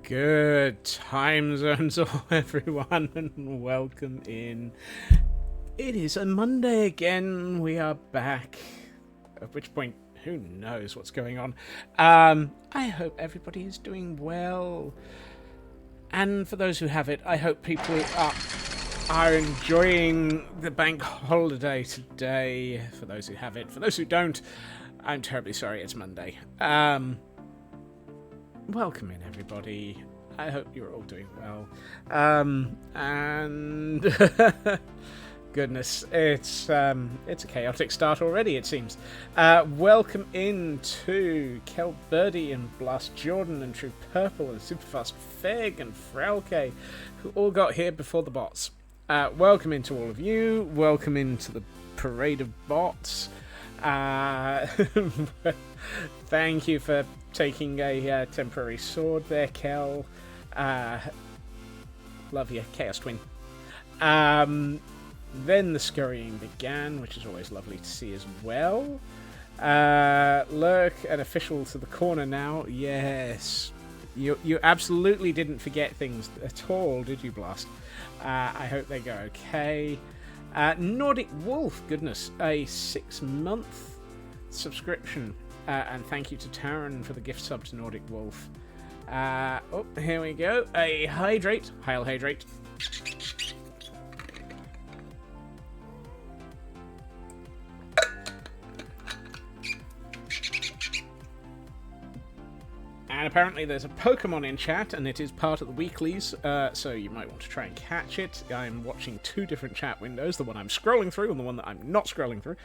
Good time zones, everyone, and welcome in. It is a Monday again. We are back. At which point, who knows what's going on. I hope everybody is doing well. And for those who have it, I hope people are enjoying the bank holiday today. For those who have it. For those who don't, I'm terribly sorry it's Monday. Welcome in, everybody. I hope you're all doing well. And goodness, it's a chaotic start already, it seems. Welcome in to Kel Birdie and Blast Jordan and True Purple and Superfast Fig and Frauke, who all got here before the bots. Welcome into all of you. Welcome into the parade of bots. Thank you for taking a temporary sword there, Kel. Love you, Chaos Twin. Then the scurrying began, which is always lovely to see as well. Lurk, an official to the corner now. Yes. You absolutely didn't forget things at all, did you, Blast? I hope they go okay. Nordic Wolf, goodness, a 6-month subscription. And thank you to Taran for the gift sub to Nordic Wolf. Here we go. A hydrate. Hail hydrate. And apparently there's a Pokemon in chat, and it is part of the weeklies, so you might want to try and catch it. I'm watching two different chat windows, the one I'm scrolling through and the one that I'm not scrolling through.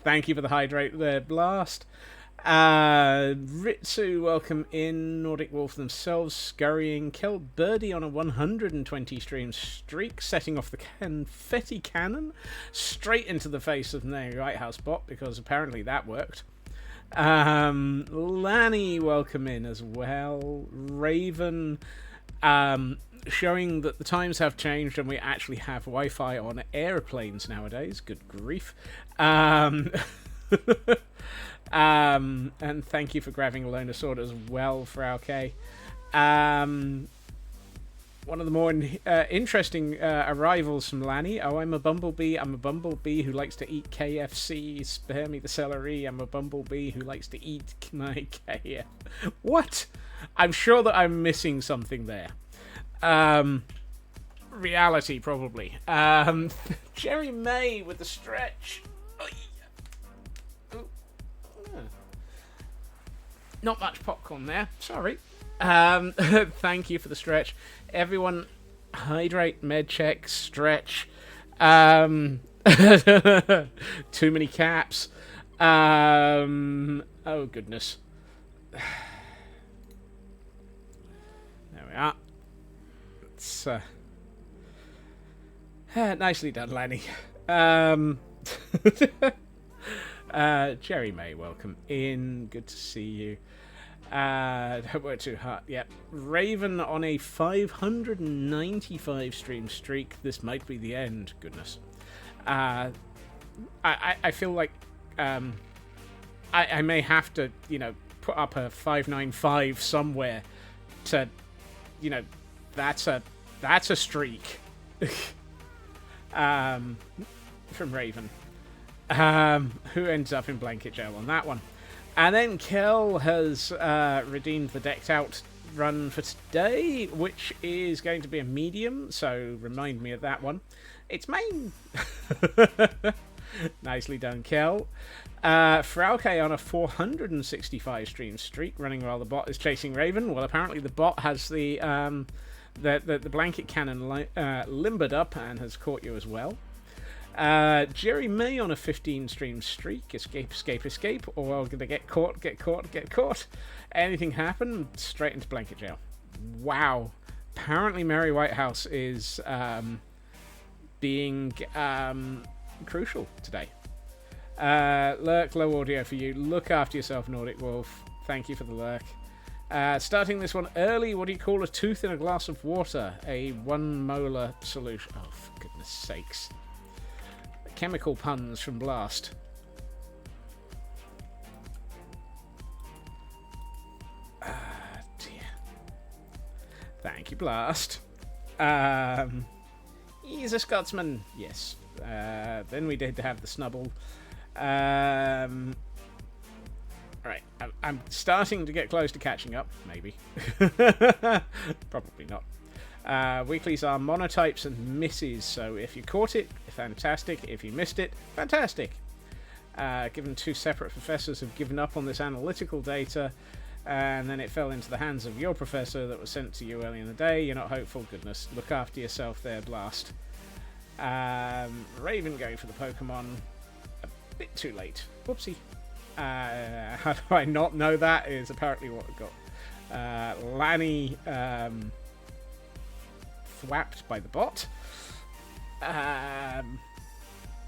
Thank you for the hydrate there, Blast. Ritsu, welcome in. Nordic Wolf themselves, scurrying. Kel Birdie on a 120 stream streak, setting off the confetti cannon straight into the face of the White House bot, because apparently that worked. Lanny, welcome in as well. Raven, showing that the times have changed and we actually have Wi-Fi on airplanes nowadays. Good grief. And thank you for grabbing a loner sword as well, Frauke. One of the more interesting arrivals from Lanny. Oh, I'm a bumblebee. I'm a bumblebee who likes to eat KFC. Spare me the celery. I'm a bumblebee who likes to eat my KF. What? I'm sure that I'm missing something there. Reality, probably. Jerry May with the stretch. Not much popcorn there. Sorry. Thank you for the stretch. Everyone, hydrate, med check, stretch. Too many caps. Oh, goodness. There we are. It's nicely done, Lanny. Jerry May, welcome in. Good to see you. Don't work too hard. Yep. Raven on a 595 stream streak. This might be the end. Goodness. I feel like I may have to, put up a 595 somewhere to, that's a streak. From Raven. Who ends up in blanket jail on that one. And then Kel has redeemed the decked out run for today, which is going to be a medium, so remind me of that one. It's main. Nicely done, Kel. Frauke on a 465 stream streak, running while the bot is chasing Raven. Well, apparently the bot has the blanket cannon limbered up and has caught you as well. Jerry May on a 15 stream streak. Escape, or I'm gonna get caught. Anything happen, straight into blanket jail. Wow. Apparently Mary Whitehouse is being crucial today. Lurk, low audio for you. Look after yourself, Nordic Wolf. Thank you for the lurk. Starting this one early, what do you call a tooth in a glass of water? A 1 molar solution. Oh, for goodness sakes. Chemical puns from Blast. Thank you, Blast. He's a Scotsman. Yes. Then we did have the Snubble. Right. I'm starting to get close to catching up. Maybe. Probably not. Weeklies are monotypes and misses, so if you caught it, fantastic. If you missed it, fantastic. Given two separate professors have given up on this analytical data, and then it fell into the hands of your professor that was sent to you early in the day. You're not hopeful. Goodness. Look after yourself there, Blast. Raven going for the Pokemon. A bit too late. Whoopsie. How do I not know that is apparently what I got. Lanny thwapped by the bot.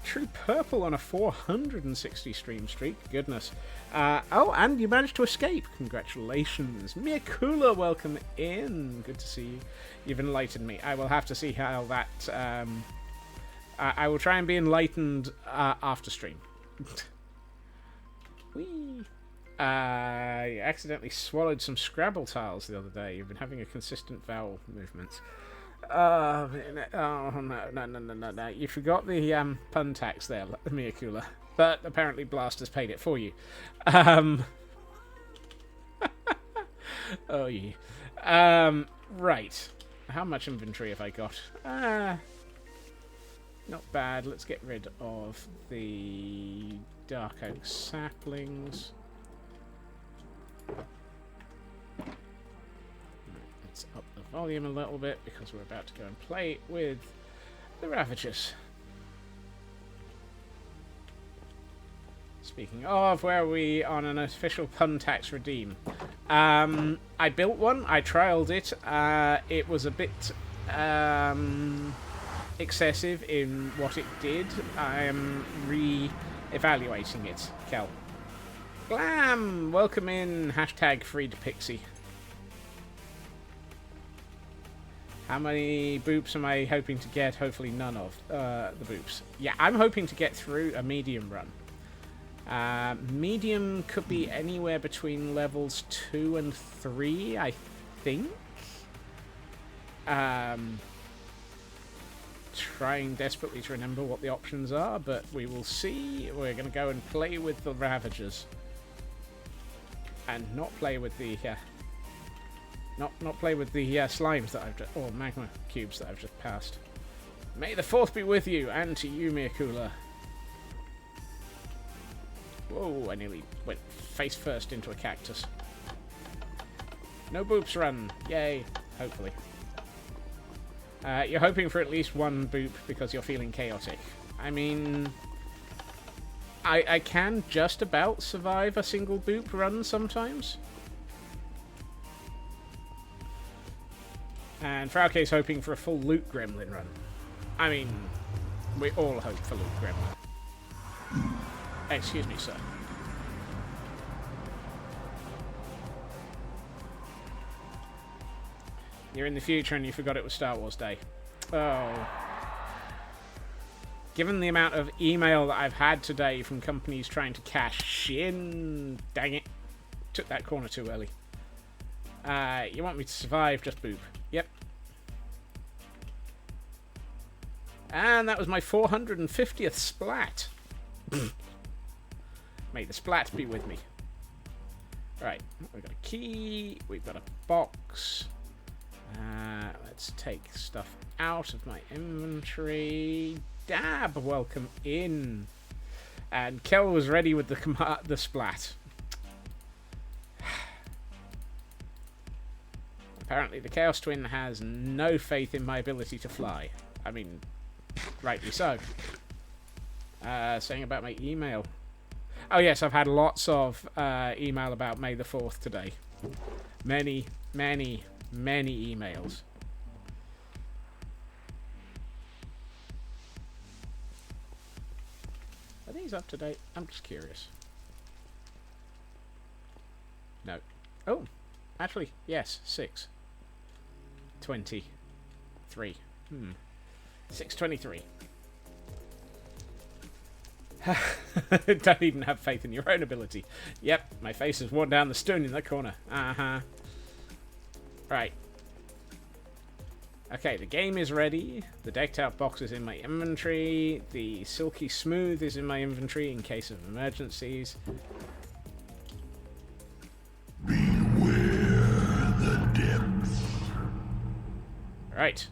True Purple on a 460 stream streak. Goodness. Oh, and you managed to escape. Congratulations. Miakula, welcome in. Good to see you. You've enlightened me. I will have to see how that... I will try and be enlightened after stream. Whee! I accidentally swallowed some Scrabble tiles the other day. You've been having a consistent vowel movement. Oh no! You forgot the pun tax there, Miakula. But apparently Blast has paid it for you. Oh yeah. Right. How much inventory have I got? Not bad. Let's get rid of the Dark Oak saplings. Let's up the volume a little bit because we're about to go and play with the Ravagers. Speaking of, where are we on an official pun tax redeem? I built one. I trialed it. It was a bit excessive in what it did. I am re-evaluating it. Kel. Glam! Welcome in. Hashtag freed Pixie. How many boops am I hoping to get? Hopefully none of the boops. Yeah, I'm hoping to get through a medium run. Medium could be anywhere between levels 2 and 3, I think. Trying desperately to remember what the options are, but we will see. We're going to go and play with the Ravagers. And not play with the... Not play with the slimes that I've just... Or magma cubes that I've just passed. May the 4th be with you, and to you, Miakula. Whoa, I nearly went face first into a cactus. No boops run. Yay. Hopefully. You're hoping for at least one boop because you're feeling chaotic. I mean... I can just about survive a single boop run sometimes. And Frauke's hoping for a full Loot Gremlin run. I mean, we all hope for Loot Gremlin. Excuse me, sir. You're in the future and you forgot it was Star Wars Day. Oh. Given the amount of email that I've had today from companies trying to cash in... Dang it. Took that corner too early. You want me to survive, just boop. Yep. And that was my 450th splat. May the splat be with me. Right, we've got a key, we've got a box. Let's take stuff out of my inventory. Dab, welcome in. And Kel was ready with the splat. Apparently the Chaos Twin has no faith in my ability to fly. I mean, rightly so. Saying about my email. Oh yes, I've had lots of email about May the 4th today. Many, many, many emails. Are these up to date? I'm just curious. No. Oh, actually, yes, 6. 23. 6:23. Don't even have faith in your own ability. Yep, my face has worn down the stone in that corner. Uh-huh. Right. Okay, the game is ready. The decked out box is in my inventory. The silky smooth is in my inventory in case of emergencies. Beware the depths. Right.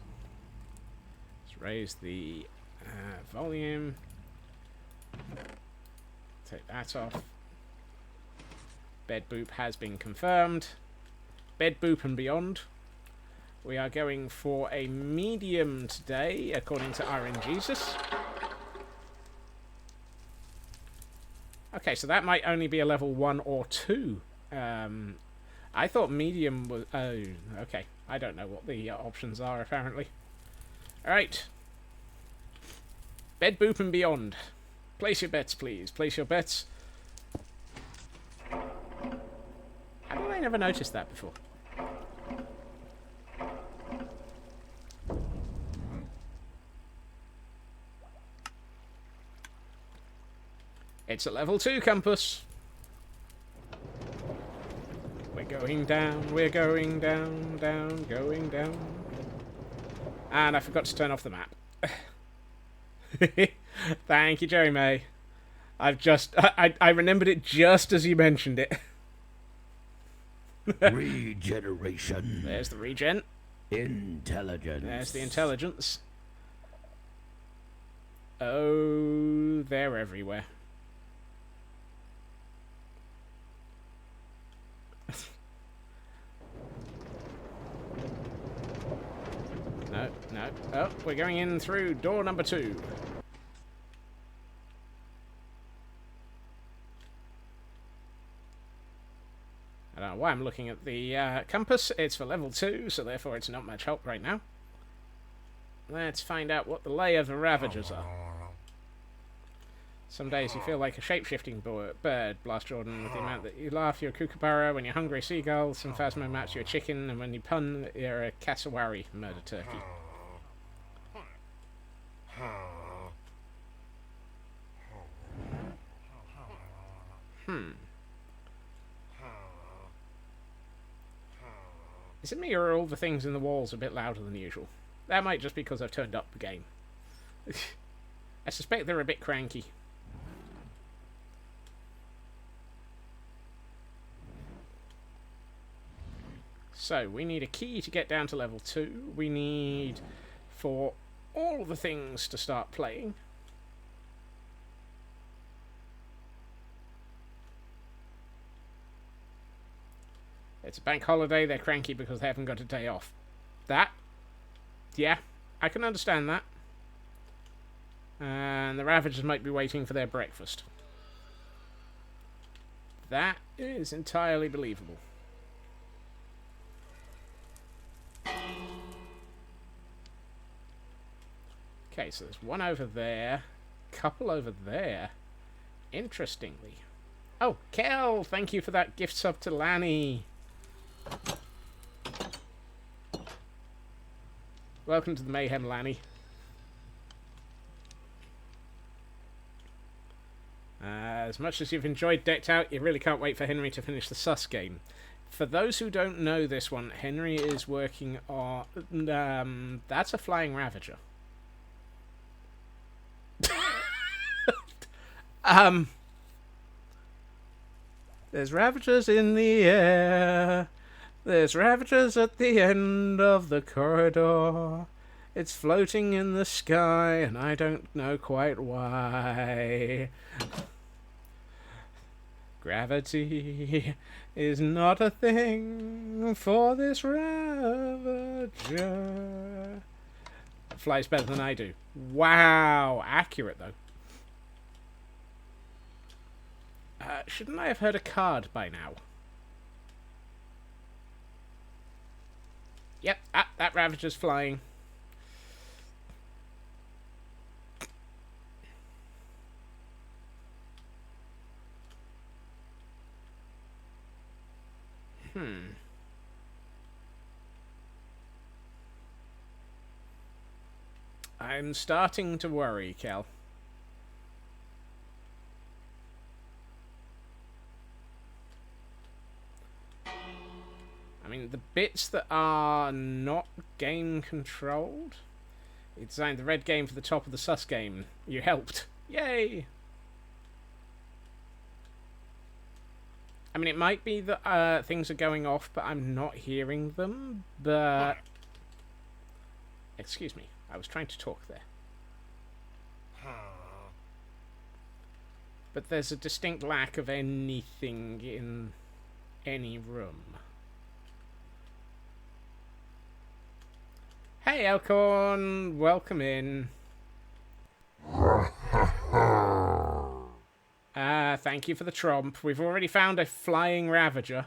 Let's raise the volume. Take that off. Bed boop has been confirmed. Bed boop and beyond. We are going for a medium today, according to Iron Jesus. Okay, so that might only be a level 1 or 2. I thought medium was... Oh, okay. I don't know what the options are, apparently. Alright. Bed boop and beyond. Place your bets, please. Place your bets. How did I never notice that before? It's a level 2 compass. We're going down, we're going down, down, going down. And I forgot to turn off the map. Thank you, Jerry May. I remembered it just as you mentioned it. Regeneration. There's the regen. Intelligence. There's the intelligence. Oh, they're everywhere. No, no. Oh, we're going in through door number 2. I don't know why I'm looking at the compass. It's for level 2, so therefore it's not much help right now. Let's find out what the lay of the Ravagers are. Some days you feel like a shape-shifting bird, Blast Jordan, with the amount that you laugh, you're a kookaburra. When you're hungry, seagull. Some Phasmo maps, you're a chicken. And when you pun, you're a cassowary, murder turkey. Is it me, or are all the things in the walls a bit louder than usual? That might just be because I've turned up the game. I suspect they're a bit cranky. So, we need a key to get down to level 2. We need for all the things to start playing. It's a bank holiday, they're cranky because they haven't got a day off. That? Yeah, I can understand that. And the Ravagers might be waiting for their breakfast. That is entirely believable. Okay, so there's one over there, couple over there. Interestingly. Oh, Kel, thank you for that gift sub to Lanny. Welcome to the mayhem, Lanny. As much as you've enjoyed Decked Out, you really can't wait for Henry to finish the Sus game. For those who don't know this one, Henry is working on... that's a flying Ravager. There's Ravagers in the air. There's Ravagers at the end of the corridor. It's floating in the sky, and I don't know quite why. Gravity is not a thing for this Ravager. Flies better than I do. Wow, accurate though. Shouldn't I have heard a card by now? Yep, that Ravager's flying. I'm starting to worry, Kel. I mean, The bits that are not game controlled. You designed the red game for the top of the sus game. You helped. Yay! I mean, it might be that things are going off, but I'm not hearing them. But... Excuse me. I was trying to talk there. But there's a distinct lack of anything in any room. Hey, Elkhorn! Welcome in. Thank you for the tromp. We've already found a flying Ravager.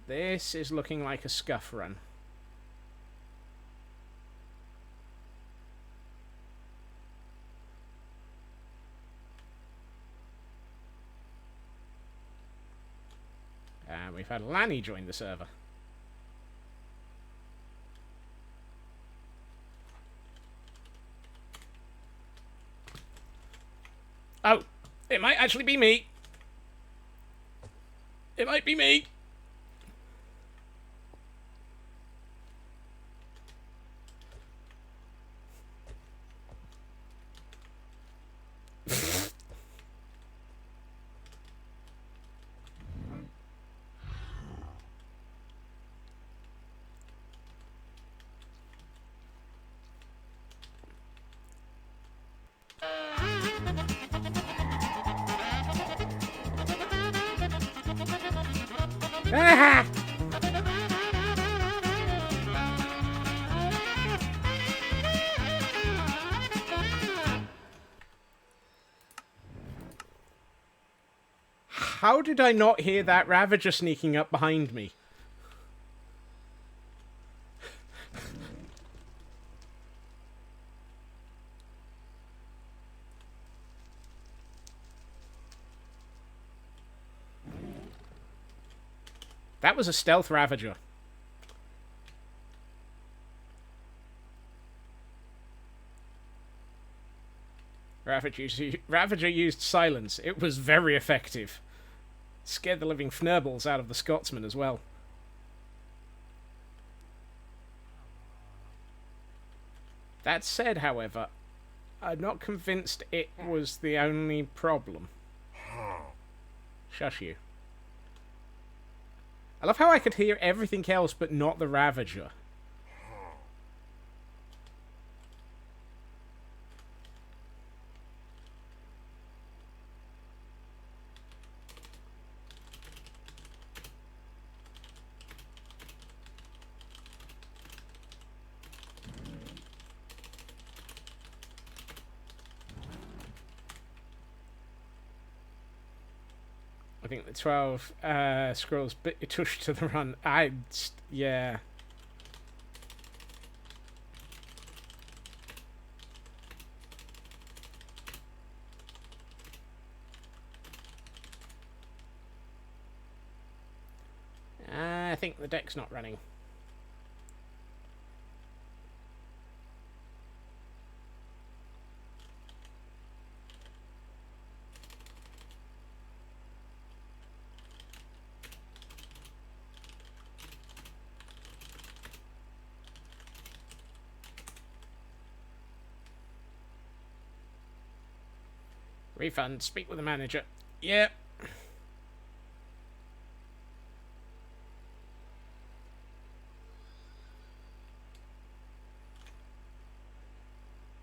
This is looking like a scuff run. We've had Lanny join the server. Oh, it might actually be me. It might be me. Ah! How did I not hear that Ravager sneaking up behind me? That was a stealth Ravager. Ravager used silence. It was very effective. Scared the living fnurbles out of the Scotsman as well. That said, however, I'm not convinced it was the only problem. Shush you. I love how I could hear everything else but not the Ravager. I think the 12 scrolls bit your tush to the run. Yeah. I think the deck's not running. Refund. Speak with the manager. Yep.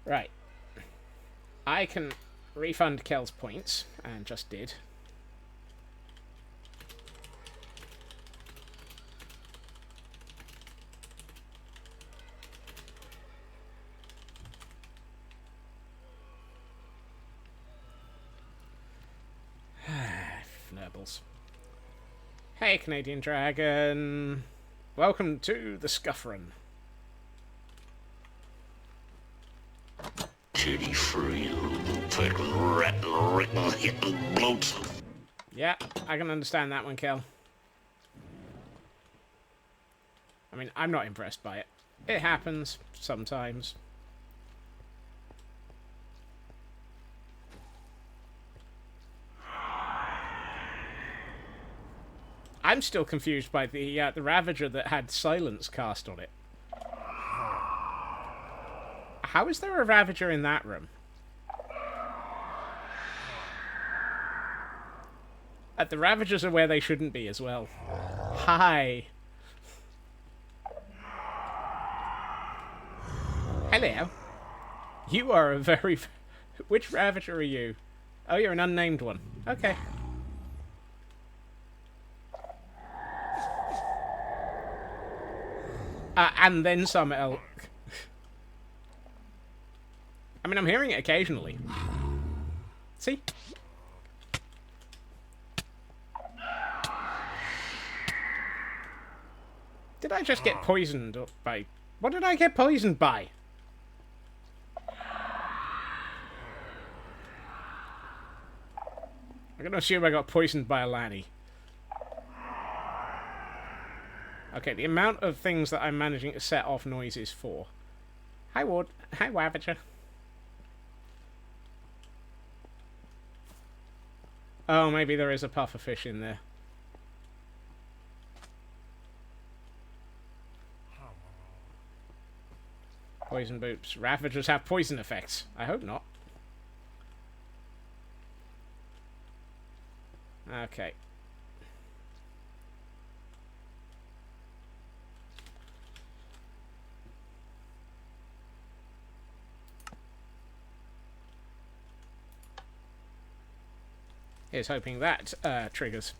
Right. I can refund Kel's points, and just did. Fnurbles. Hey, Canadian Dragon. Welcome to the Scuff Run. Titty free, fucking ratting, written, hitting bloats. Yeah, I can understand that one, Kel. I mean, I'm not impressed by it. It happens sometimes. I'm still confused by the Ravager that had silence cast on it. How is there a Ravager in that room? The Ravagers are where they shouldn't be as well. Hi. Hello. You are a very... Which Ravager are you? Oh, you're an unnamed one. Okay. And then some elk. I mean, I'm hearing it occasionally. See? Did I just get poisoned by... What did I get poisoned by? I'm gonna assume I got poisoned by a laddie. Okay, the amount of things that I'm managing to set off noises for. Hi, Ward. Hi, Ravager. Oh, maybe there is a puffer fish in there. Poison boots. Ravagers have poison effects. I hope not. Okay. Here's hoping that triggers.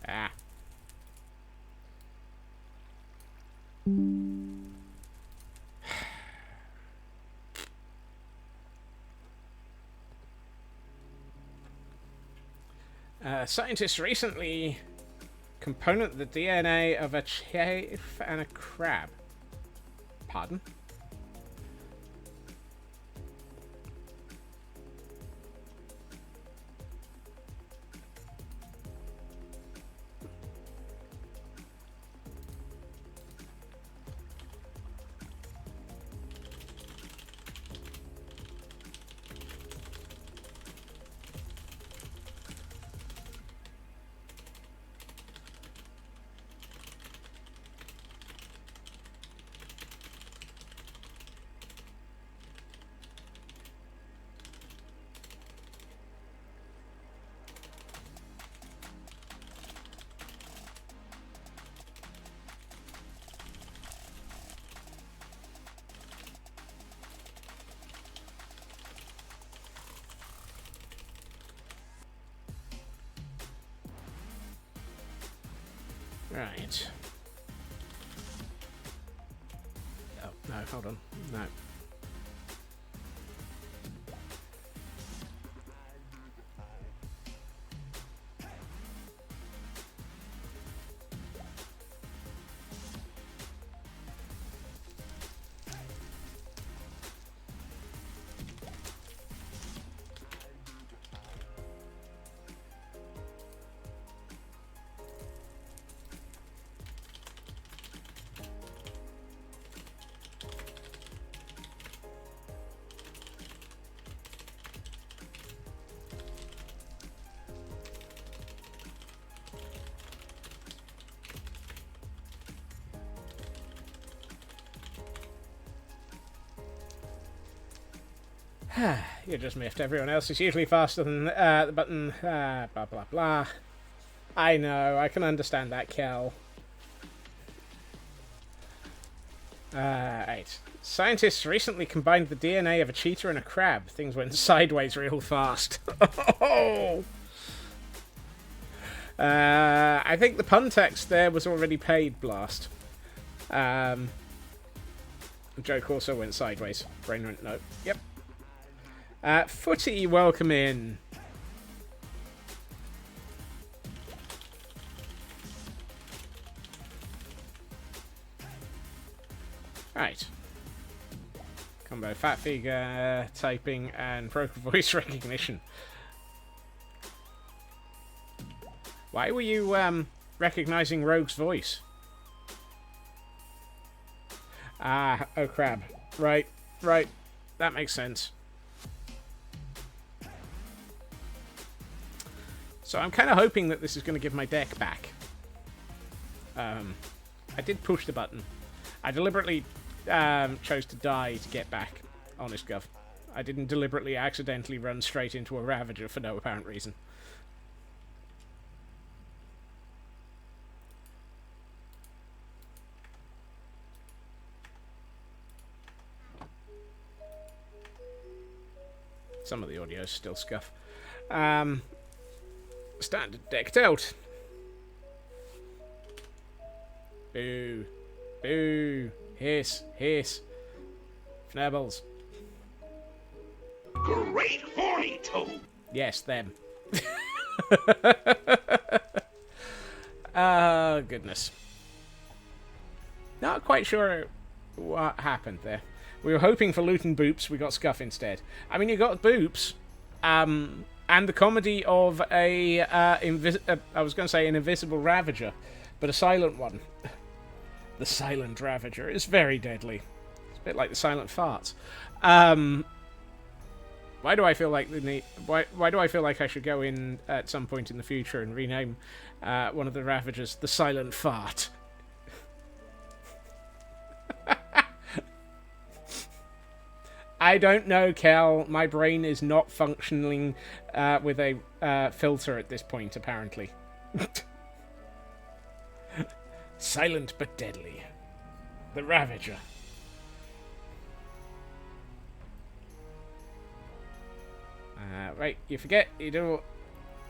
Ah. Scientists recently component the DNA of a chafe and a crab. Pardon? Right. Oh, no, hold on. No. You just miffed. Everyone else is usually faster than the button. Blah, blah, blah. I know. I can understand that, Kel. Right. Scientists recently combined the DNA of a cheetah and a crab. Things went sideways real fast. Oh! I think the pun text there was already paid, Blast. The joke also went sideways. Brain went no. Yep. Footy, welcome in. Right. Combo fat figure, typing, and broken voice recognition. Why were you recognizing Rogue's voice? Ah, oh crab. Right, right. That makes sense. So I'm kind of hoping that this is going to give my deck back. I did push the button. I deliberately chose to die to get back. Honest Gov. I didn't deliberately accidentally run straight into a Ravager for no apparent reason. Some of the audio is still scuff. Standard decked out. Boo. Boo. Hiss. Hiss. Fnabbles. Great horny toad. Yes, them. Oh, goodness. Not quite sure what happened there. We were hoping for loot and boops. We got scuff instead. I mean, you got boops. And the comedy of I was going to say an invisible Ravager, but a silent one. The silent Ravager is very deadly. It's a bit like the silent farts. Why do I feel like why do I feel like I should go in at some point in the future and rename one of the Ravagers the Silent Fart? I don't know, Cal. My brain is not functioning with a filter at this point, apparently. Silent but deadly. The Ravager. Right, you forget you do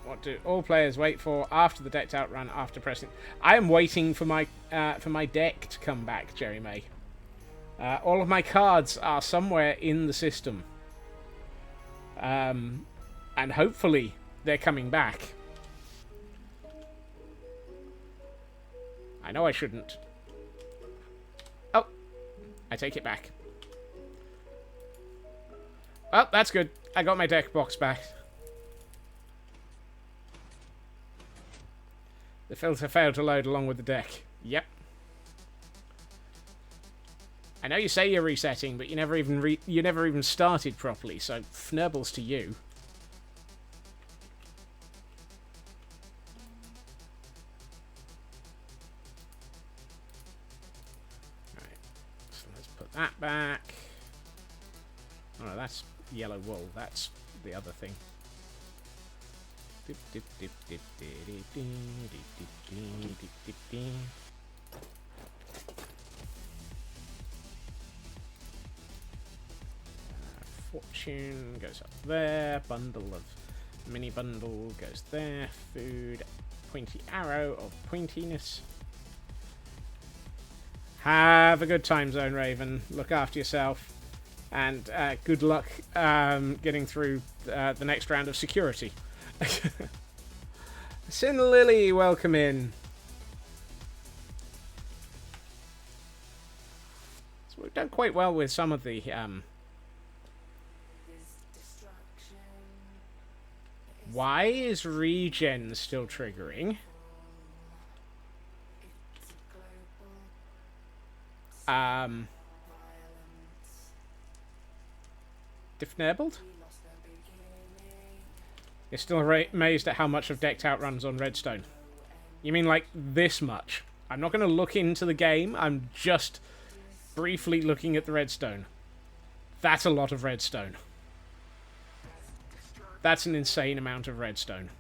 what do all players wait for after the decked out run after pressing. I am waiting for my deck to come back, Jerry May. All of my cards are somewhere in the system. And hopefully they're coming back. I know I shouldn't. Oh, I take it back. Well, that's good. I got my deck box back. The filter failed to load along with the deck. Yep. I know you say you're resetting, but you never even started properly, so fnurbles to you. Right, so let's put that back. Oh, that's yellow wool. That's the other thing. Fortune goes up there. Bundle of mini bundle goes there. Food, pointy arrow of pointiness. Have a good time, Zone Raven. Look after yourself, and good luck getting through the next round of security. Sin Lily, welcome in. So we've done quite well with some of the why is regen still triggering? Diffnerbled? You're still amazed at how much of decked out runs on Redstone. You mean like this much? I'm not going to look into the game. I'm just briefly looking at the Redstone. That's a lot of Redstone. That's an insane amount of Redstone.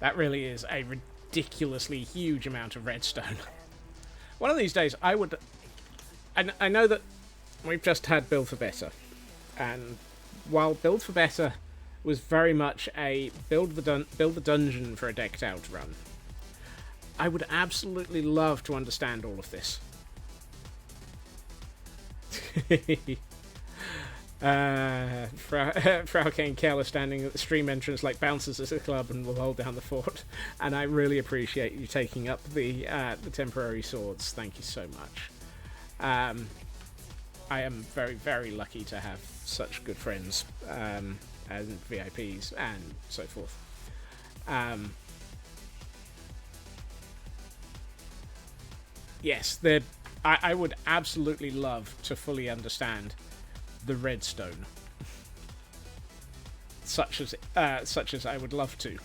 That really is a ridiculously huge amount of redstone. One of these days, I would... I know that we've just had Build for Better. And while Build for Better was very much a build the dungeon for a decked out run, I would absolutely love to understand all of this. Frau Kane Kell is standing at the stream entrance like bouncers at a club and will hold down the fort. And I really appreciate you taking up the temporary swords. Thank you so much. I am very, very lucky to have such good friends as VIPs and so forth. Yes, I would absolutely love to fully understand the redstone, such as I would love to.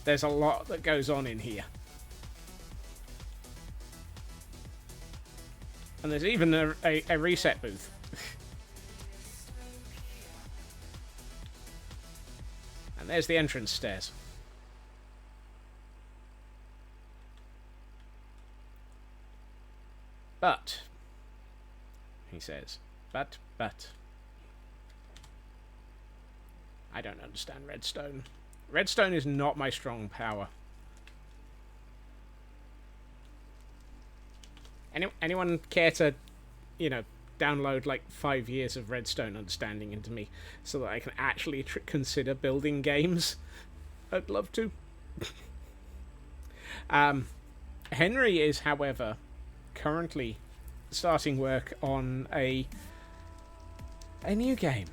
There's a lot that goes on in here. And there's even a reset booth. And there's the entrance stairs. But, he says, but, I don't understand redstone. Redstone is not my strong power. Anyone care to, download like 5 years of redstone understanding into me so that I can actually consider building games? I'd love to. Henry is, however, currently starting work on a new game.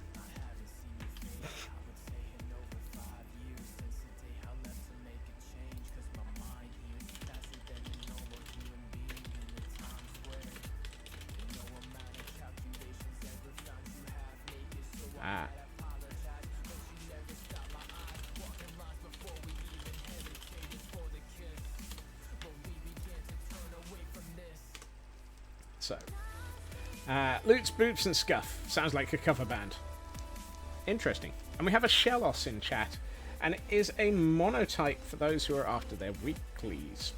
So, Loots, Boots and Scuff. Sounds like a cover band. Interesting. And we have a Shellos in chat. And it is a monotype for those who are after their weeklies.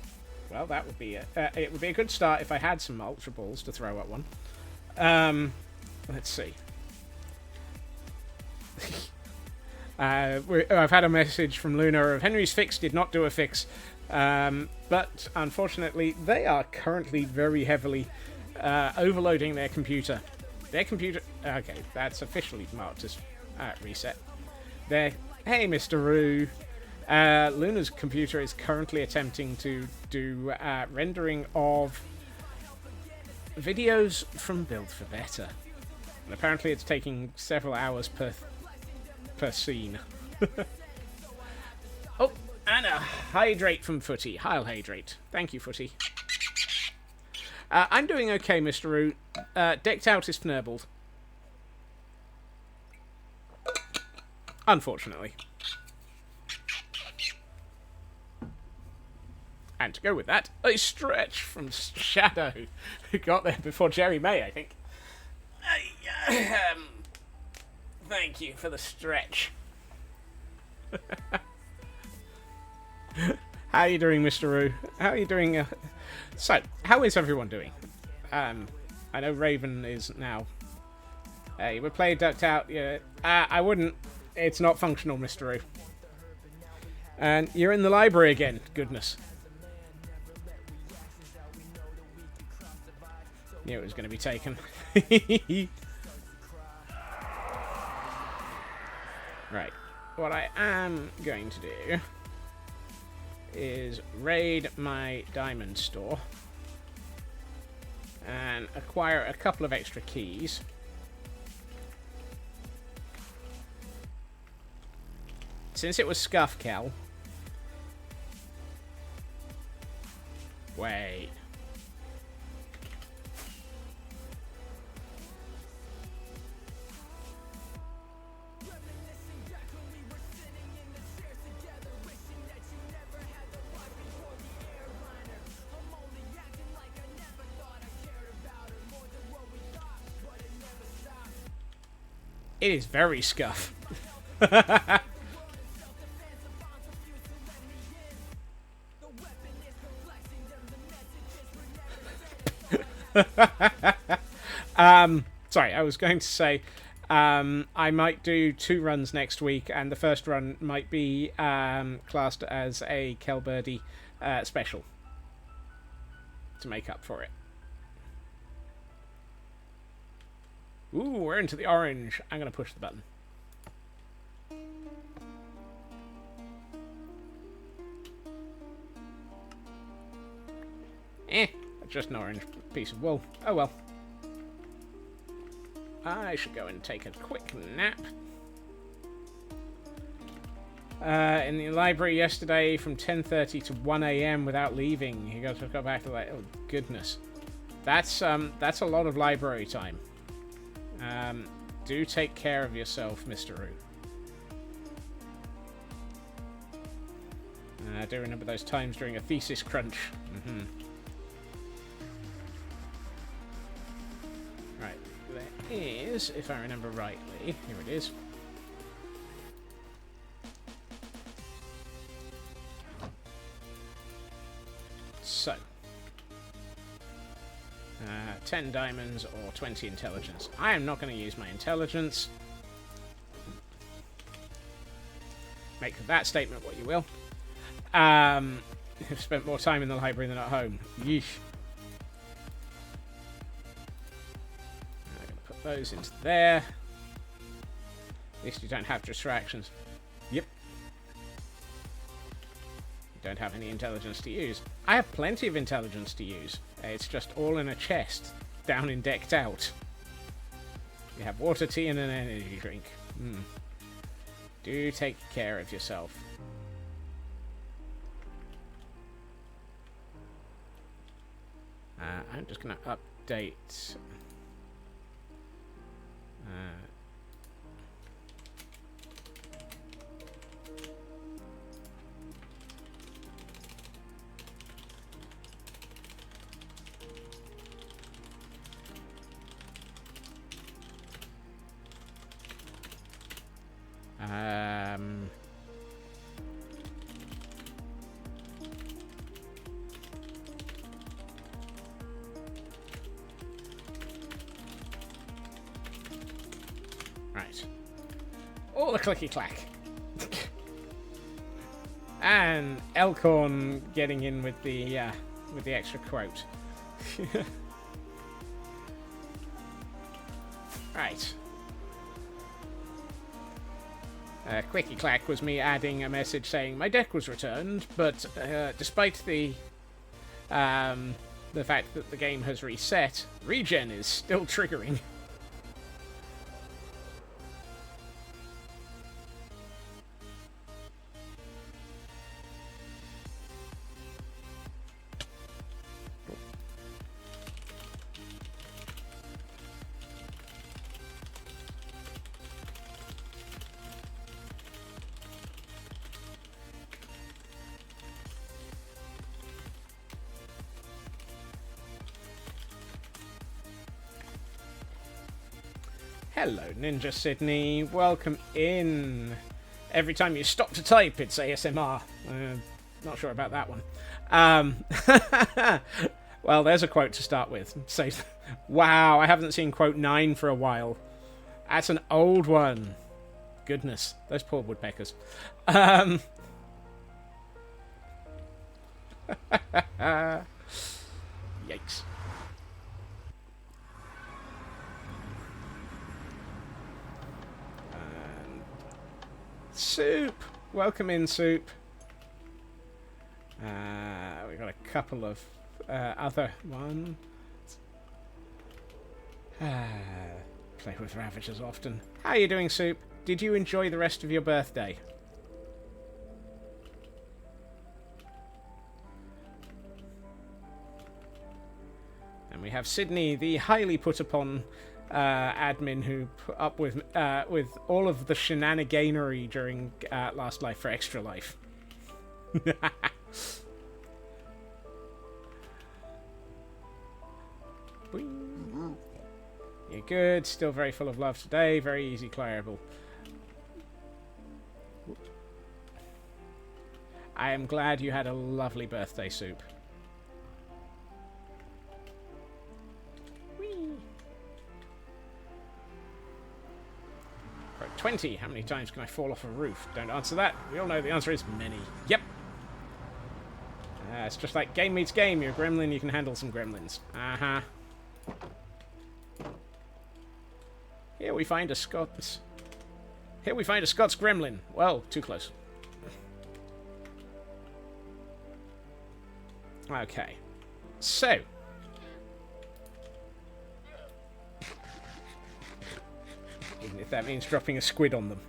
Well, that would be it would be a good start if I had some Ultra Balls to throw at one. Let's see. I've had a message from Luna of Henry's fix did not do a fix. But unfortunately, they are currently very heavily overloading their computer. Okay, that's officially marked as reset. Hey, Mr. Roo. Luna's computer is currently attempting to do rendering of videos from Build for Better. And apparently it's taking several hours per scene. Oh, and a hydrate from Footy. I'll hydrate. Thank you, Footy. I'm doing okay, Mr. Root. Decked out is fnurbled. Unfortunately. And to go with that, a stretch from Shadow, who got there before Jerry May, I think. Thank you for the stretch. How are you doing, Mr. Roo? How are you doing? So, how is everyone doing? I know Raven is now. You would play Ducked Out. Yeah, I wouldn't. It's not functional, Mr. Roo. And you're in the library again. Goodness. Knew it was going to be taken. Right. What I am going to do is raid my diamond store and acquire a couple of extra keys. Since it was Scuff Kel. Wait. It is very Scuff. Sorry, I was going to say I might do 2 runs next week, and the first run might be classed as a Kelbirdie special to make up for it. Ooh, we're into the orange. I'm going to push the button. Just an orange piece of wool. Oh well. I should go and take a quick nap. In the library yesterday from 10:30 to 1 a.m. without leaving. You got to go back to that. Oh goodness, that's a lot of library time. Do take care of yourself, Mr. Roo. I do remember those times during a thesis crunch. Right, there is, if I remember rightly, here it is. So, 10 diamonds or 20 intelligence. I am not going to use my intelligence. Make that statement what you will. I've spent more time in the library than at home. Yeesh. I'm going to put those into there. At least you don't have distractions. Yep. You don't have any intelligence to use. I have plenty of intelligence to use. It's just all in a chest, down in decked out. You have water, tea, and an energy drink. Do take care of yourself. I'm just going to update. Right. All the clicky clack. And Elkhorn getting in with the extra quote. Right. Quickie clack was me adding a message saying my deck was returned, but despite the fact that the game has reset, regen is still triggering. Hello, Ninja Sydney. Welcome in. Every time you stop to type, it's ASMR. Not sure about that one. Well, there's a quote to start with. So, wow, I haven't seen quote 9 for a while. That's an old one. Goodness, those poor woodpeckers. Yikes. Soup! Welcome in, Soup. We've got a couple of other ones. Play with Ravagers often. How are you doing, Soup? Did you enjoy the rest of your birthday? And we have Sydney, the highly put upon admin who put up with all of the shenaniganery during Last Life for Extra Life. You're good, still very full of love today, very easy clearable. I am glad you had a lovely birthday, Soup. Right, 20. How many times can I fall off a roof? Don't answer that. We all know the answer is many. Yep. It's just like game meets game. You're a gremlin, you can handle some gremlins. Uh-huh. Here we find a Scots gremlin. Well, too close. Okay. So. even if that means dropping a squid on them.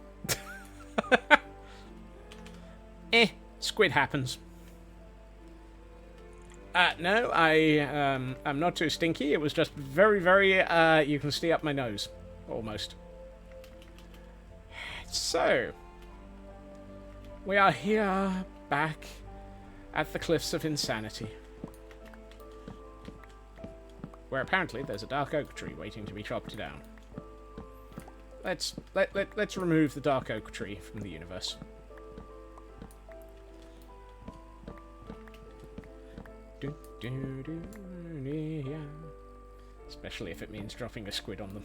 Squid happens. No, I'm not too stinky. It was just very, very, you can see up my nose. Almost. So, we are here, back at the Cliffs of Insanity. Where apparently there's a dark oak tree waiting to be chopped down. Let's remove the dark oak tree from the universe. Especially if it means dropping a squid on them.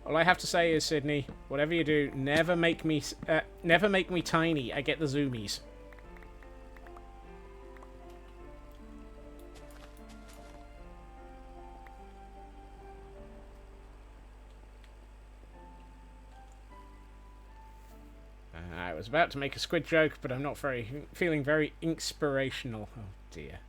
All I have to say is, Sydney, whatever you do, never make me tiny. I get the zoomies. I was about to make a squid joke, but I'm not feeling very inspirational. Oh dear.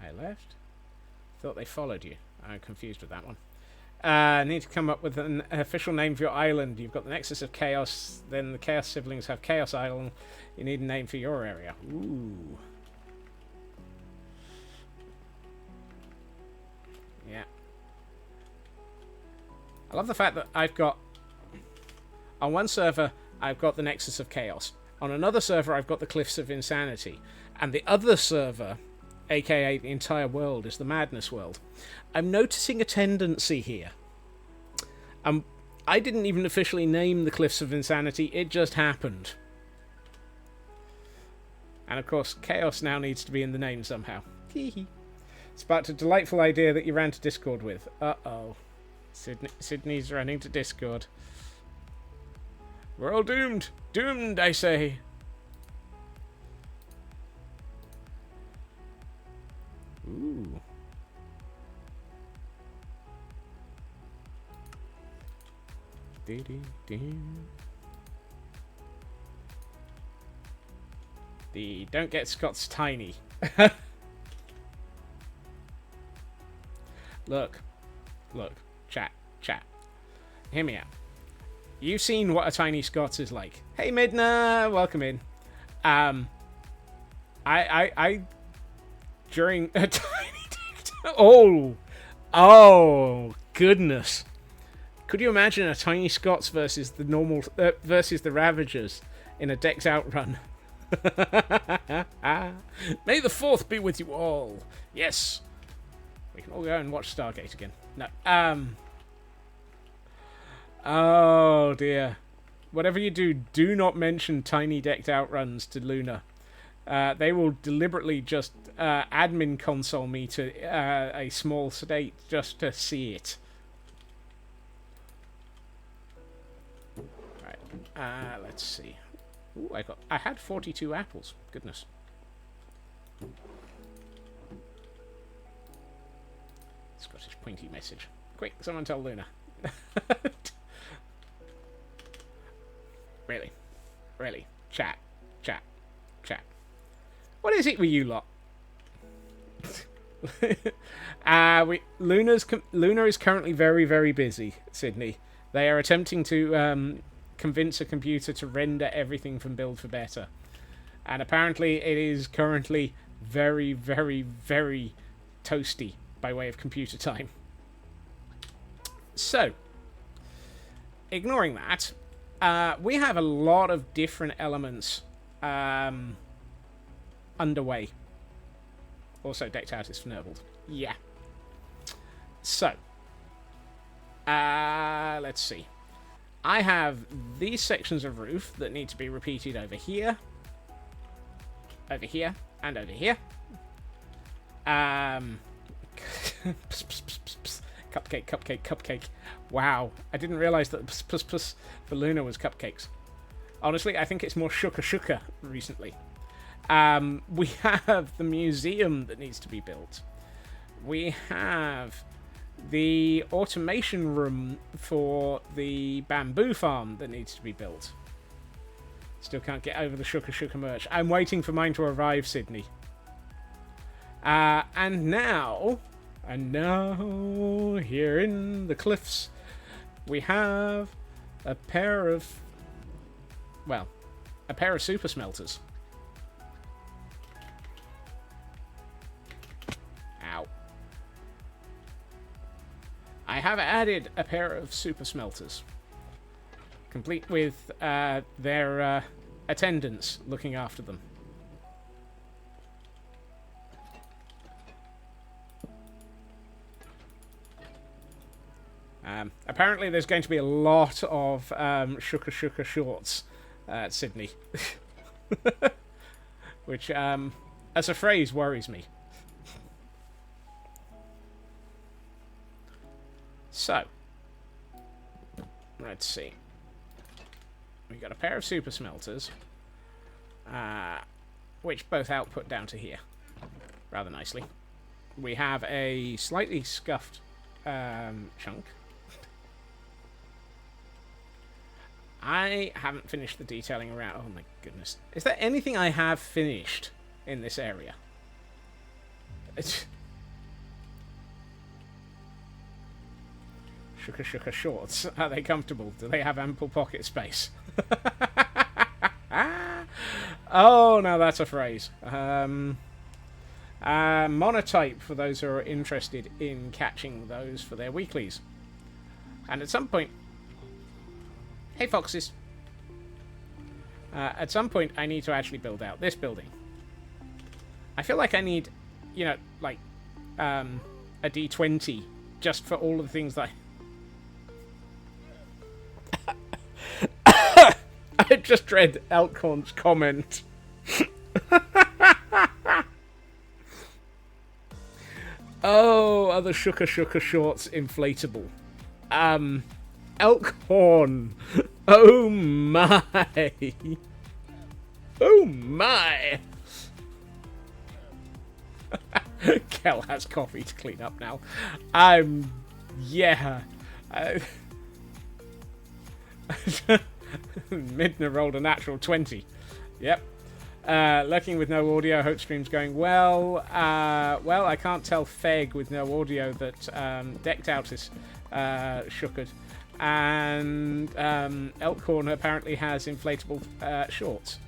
I left. Thought they followed you. I'm confused with that one. Need to come up with an official name for your island. You've got the Nexus of Chaos, then the Chaos siblings have Chaos Island. You need a name for your area. Ooh. Yeah. I love the fact that I've got... On one server, I've got the Nexus of Chaos. On another server, I've got the Cliffs of Insanity. And the other server, aka the entire world, is the Madness World. I'm noticing a tendency here. I didn't even officially name the Cliffs of Insanity, it just happened. And of course, Chaos now needs to be in the name somehow. Hee. Sparked a delightful idea that you ran to Discord with. Uh-oh. Sydney's running to Discord. We're all doomed. Doomed, I say. Ooh. The don't get Scots tiny. Look, chat. Hear me out. You've seen what a tiny Scots is like. Hey, Midna, welcome in. I during a tiny oh goodness. Could you imagine a tiny Scots versus the normal versus the Ravagers in a decked out run? May the 4th be with you all. Yes. We can all go and watch Stargate again. No. Oh dear. Whatever you do, do not mention tiny decked out runs to Luna. They will deliberately just admin console me to a small state just to see it. Right. Let's see. Ooh, I had 42 apples. Goodness. Scottish pointy message. Quick, someone tell Luna. Really. Chat. What is it with you lot? Luna is currently very, very busy, Sydney. They are attempting to convince a computer to render everything from Build for Better. And apparently it is currently very, very, very toasty by way of computer time. So, ignoring that, we have a lot of different elements underway. Also, decked out is Fnurbled. Yeah. So, let's see. I have these sections of roof that need to be repeated over here, and over here. Cupcake. Wow, I didn't realise that ++ for Luna was cupcakes. Honestly, I think it's more shuka recently. We have the museum that needs to be built. We have the automation room for the bamboo farm that needs to be built. Still can't get over the Shuka merch. I'm waiting for mine to arrive, Sydney. And now, here in the cliffs, we have a pair of super smelters. Ow. I have added a pair of super smelters, complete with their attendants looking after them. Apparently there's going to be a lot of Shuka shorts at Sydney. Which, as a phrase, worries me. So, let's see. We've got a pair of super smelters, which both output down to here, rather nicely. We have a slightly scuffed chunk. I haven't finished the detailing around... Oh my goodness. Is there anything I have finished in this area? Shuka shorts. Are they comfortable? Do they have ample pocket space? Oh, now that's a phrase. Monotype, for those who are interested in catching those for their weeklies. And at some point... Hey, foxes. At some point, I need to actually build out this building. I feel like I need, you know, like, a D20 just for all of the things that I just read Elkhorn's comment. Oh, are the Shuka shorts inflatable? Elkhorn! Oh my! Oh my! Kel has coffee to clean up now. Yeah. Midna rolled a natural 20. Yep. Lurking with no audio. Hope stream's going well. Well, I can't tell Feg with no audio that Decked Out is shookered. And Elkhorn apparently has inflatable shorts.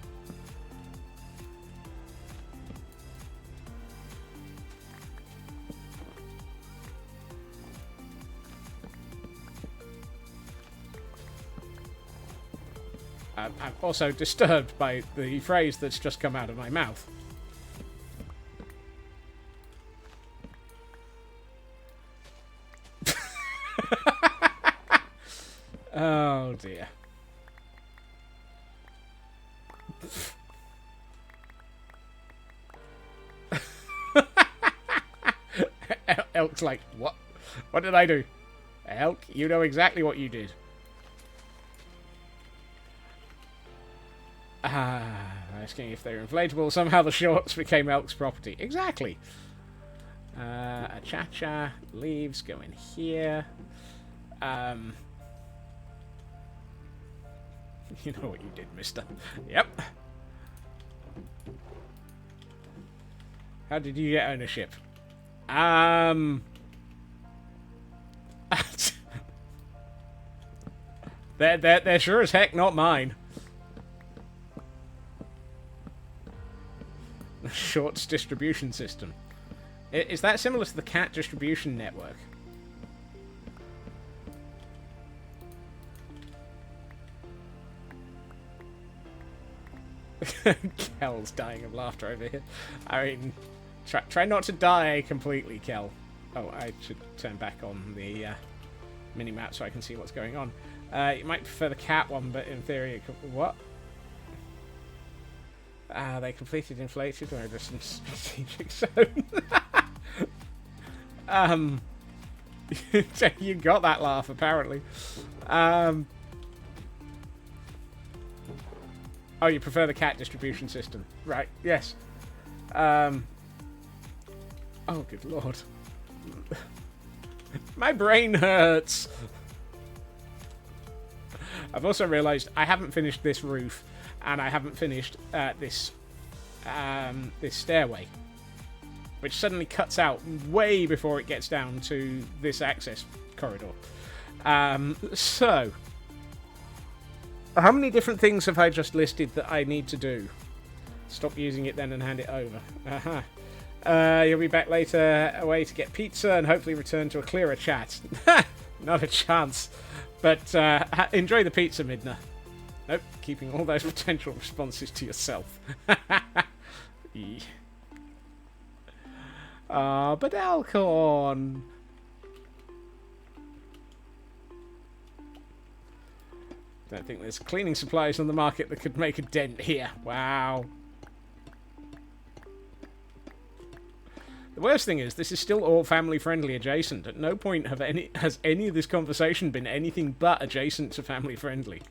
I'm also disturbed by the phrase that's just come out of my mouth. Oh dear. Elk's like, what? What did I do? Elk, you know exactly what you did. Asking if they're inflatable. Somehow the shorts became Elk's property. Exactly. A cha-cha. Leaves go in here. You know what you did, mister. Yep. How did you get ownership? They're sure as heck not mine. Shorts distribution system. Is that similar to the cat distribution network? Kel's dying of laughter over here. I mean, try not to die completely, Kel. Oh, I should turn back on the mini-map so I can see what's going on. You might prefer the cat one, but in theory it could... What? They completed inflated or just in strategic zone. You got that laugh, apparently. Oh, you prefer the cat distribution system. Right, yes. Oh, good lord. My brain hurts. I've also realised I haven't finished this roof. and I haven't finished this stairway, which suddenly cuts out way before it gets down to this access corridor. So, how many different things have I just listed that I need to do? Stop using it then and hand it over. You'll be back later away to get pizza and hopefully return to a clearer chat. Not a chance. But enjoy the pizza, Midna. Nope, keeping all those potential responses to yourself. But Alcorn. Don't think there's cleaning supplies on the market that could make a dent here. Wow. The worst thing is, this is still all family-friendly adjacent. At no point has any of this conversation been anything but adjacent to family-friendly.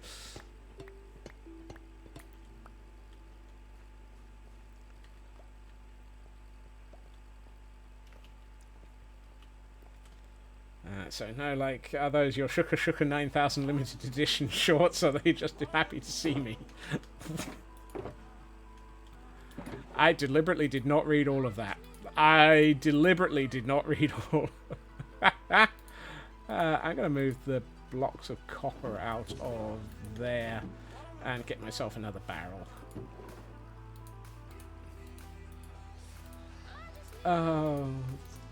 So no, like, are those your Shuka Shuka 9000 limited edition shorts, or are they just happy to see me? I deliberately did not read all of that. I deliberately did not read all. I'm going to move the blocks of copper out of there and get myself another barrel. Oh,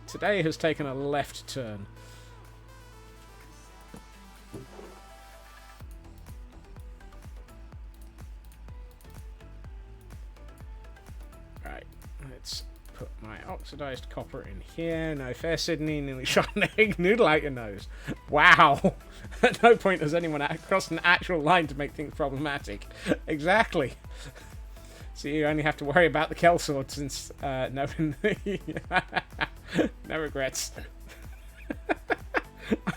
today has taken a left turn. Right, let's put my oxidized copper in here. No fair, Sydney. Nearly shot an egg noodle out your nose. Wow. At no point has anyone crossed an actual line to make things problematic. Exactly. So you only have to worry about the Kel sword since no regrets.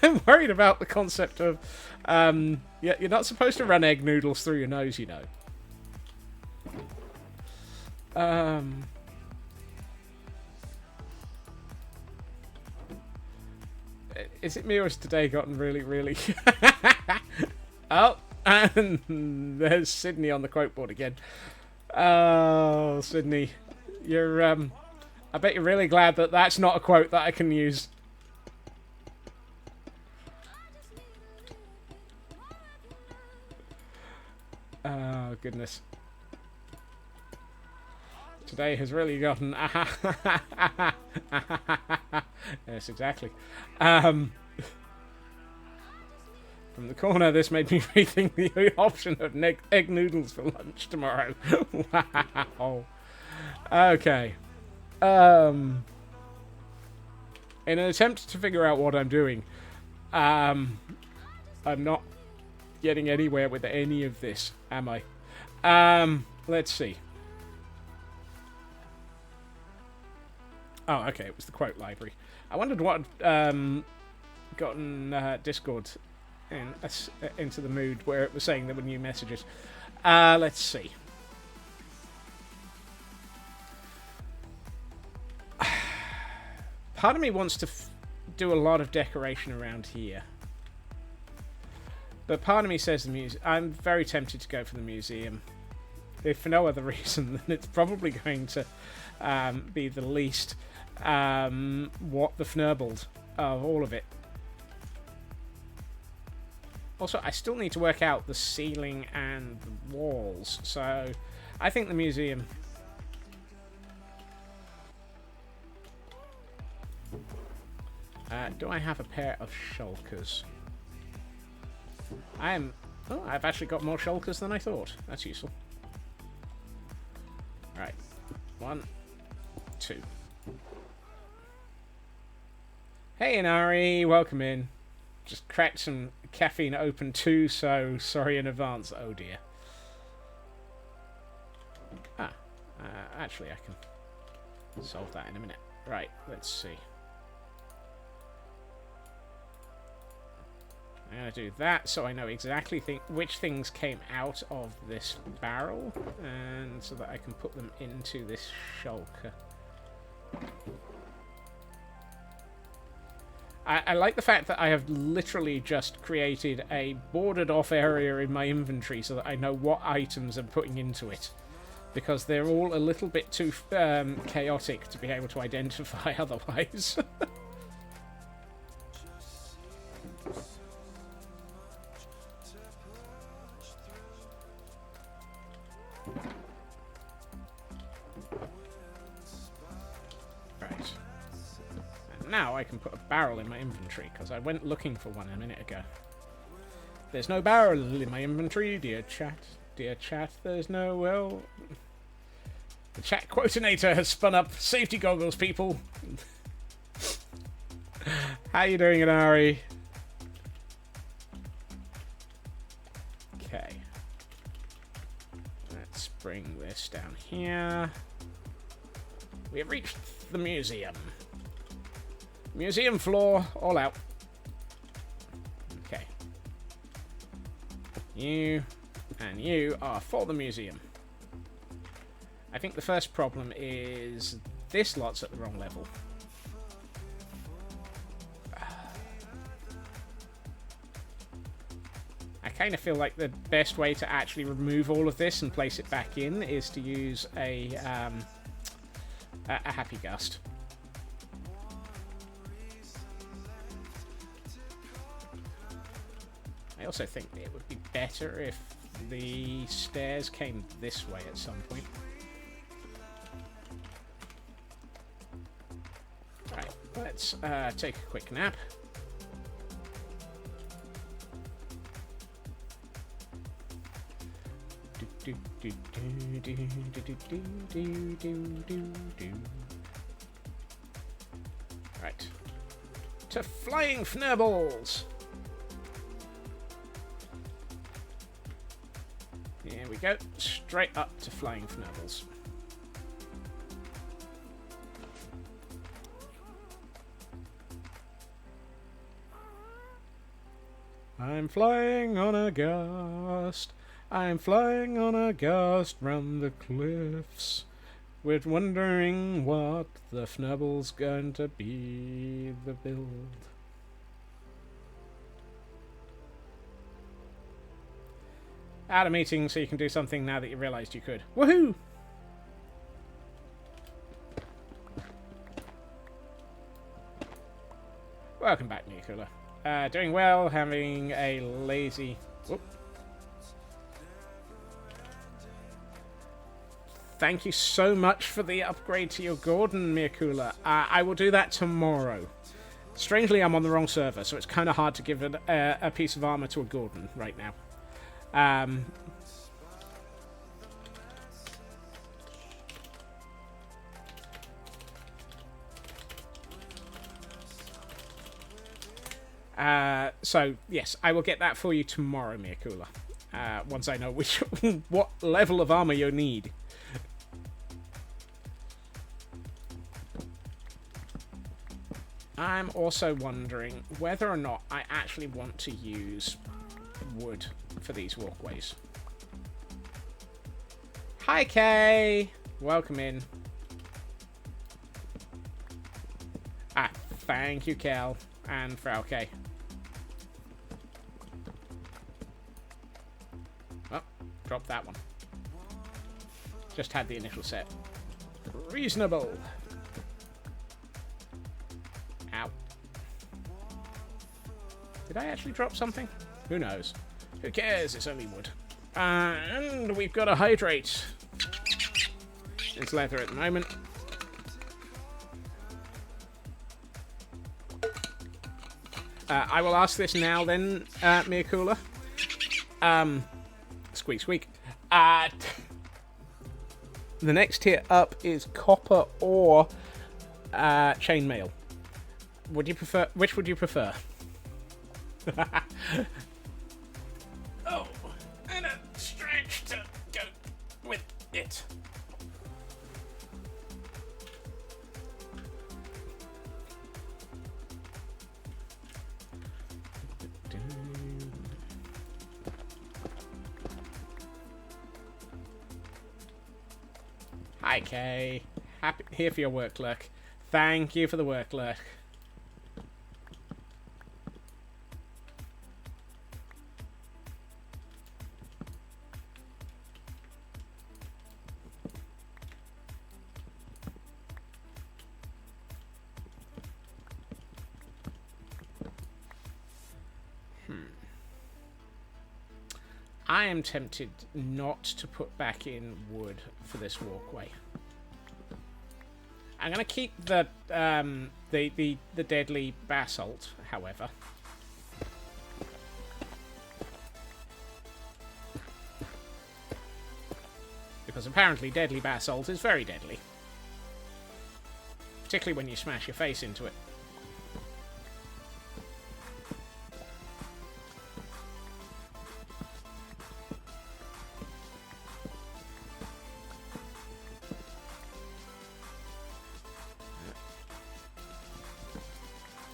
I'm worried about the concept of yeah, you're not supposed to run egg noodles through your nose, you know. Is it me or has today gotten really, really... Oh, and there's Sydney on the quote board again. Oh, Sydney, you're, I bet you're really glad that that's not a quote that I can use. Oh, goodness. Today has really gotten... Yes, exactly. From the corner, this made me rethink the option of egg noodles for lunch tomorrow. Wow. Okay. In an attempt to figure out what I'm doing, I'm not getting anywhere with any of this, am I? Let's see. Oh, okay, it was the quote library. I wondered what gotten Discord into the mood where it was saying there were new messages. Let's see. Part of me wants to do a lot of decoration around here. But part of me says the museum. I'm very tempted to go for the museum. If for no other reason than it's probably going to be the least what the fnurbled of all of it. Also, I still need to work out the ceiling and the walls, so I think the museum... do I have a pair of shulkers? Oh, I've actually got more shulkers than I thought. That's useful. Right. 1, 2. Hey, Inari, welcome in. Just cracked some caffeine open too, so sorry in advance. Oh dear. Actually, I can solve that in a minute. Right, let's see. I'm going to do that so I know exactly which things came out of this barrel, and so that I can put them into this shulker. I like the fact that I have literally just created a bordered off area in my inventory so that I know what items I'm putting into it. Because they're all a little bit too chaotic to be able to identify otherwise. Right. And now I can put a barrel in my inventory, because I went looking for one a minute ago. There's no barrel in my inventory, dear chat. Dear chat, there's no, well... The chat quotinator has spun up safety goggles, people. How you doing, Inari? Okay. Let's bring this down here. We have reached the museum. Museum floor, all out. Okay. You and you are for the museum. I think the first problem is this lot's at the wrong level. I kind of feel like the best way to actually remove all of this and place it back in is to use a happy gust. I also think it would be better if the stairs came this way at some point. Right, let's take a quick nap. Right. To flying fnurbles! Here we go. Straight up to flying fnurbles. I'm flying on a gust. I'm flying on a gust round the cliffs. We're wondering what the fnurble's going to be the build. Out of meeting so you can do something now that you realised you could. Woohoo! Welcome back, Nicola. Doing well, having a lazy... Whoop. Thank you so much for the upgrade to your Gordon, Mirkula. I will do that tomorrow. Strangely, I'm on the wrong server, so it's kind of hard to give a piece of armor to a Gordon right now. So, yes, I will get that for you tomorrow, Mirkula. Once I know which what level of armor you need. I'm also wondering whether or not I actually want to use wood for these walkways. Hi, Kay! Welcome in. Thank you, Kel and Frau Kay. Oh, dropped that one. Just had the initial set. Reasonable. Ow. Did I actually drop something? Who knows? Who cares? It's only wood. And we've got to hydrate. It's leather at the moment. I will ask this now then, Mirkula. Squeak, squeak. The next tier up is copper or chainmail. Would you prefer? Which would you prefer? Oh, and a stretch to go with it. Hi, Kay. Happy here for your work, Lurk. Thank you for the work, Lurk. I am tempted not to put back in wood for this walkway. I'm going to keep the deadly basalt, however. Because apparently deadly basalt is very deadly. Particularly when you smash your face into it.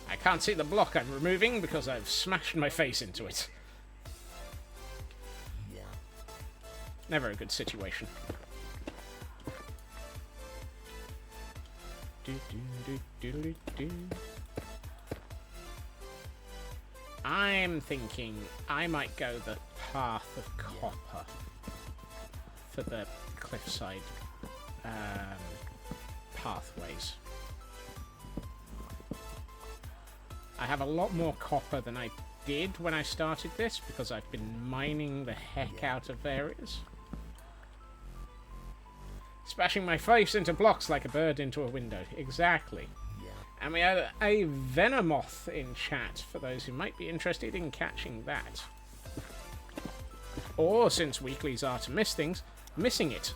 I can't see the block I'm removing because I've smashed my face into it. Never a good situation. I'm thinking I might go the path of copper for the cliffside pathways. I have a lot more copper than I did when I started this because I've been mining the heck out of areas. Smashing my face into blocks like a bird into a window. Exactly. And we had a Venomoth in chat for those who might be interested in catching that. Or, since weeklies are to miss things, missing it.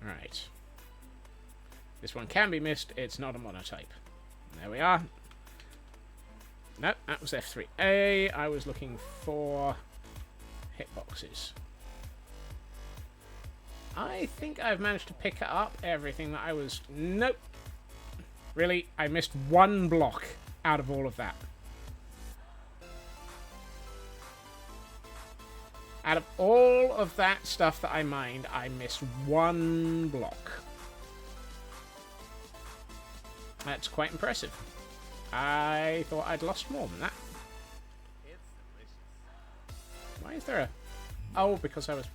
Right. This one can be missed. It's not a monotype. There we are. Nope, that was F3A. I was looking for hitboxes. I think I've managed to pick up everything that I was... Nope. Really? I missed one block out of all of that. Out of all of that stuff that I mined, I missed one block. That's quite impressive. I thought I'd lost more than that. It's delicious. Why is there a... Oh, because I was...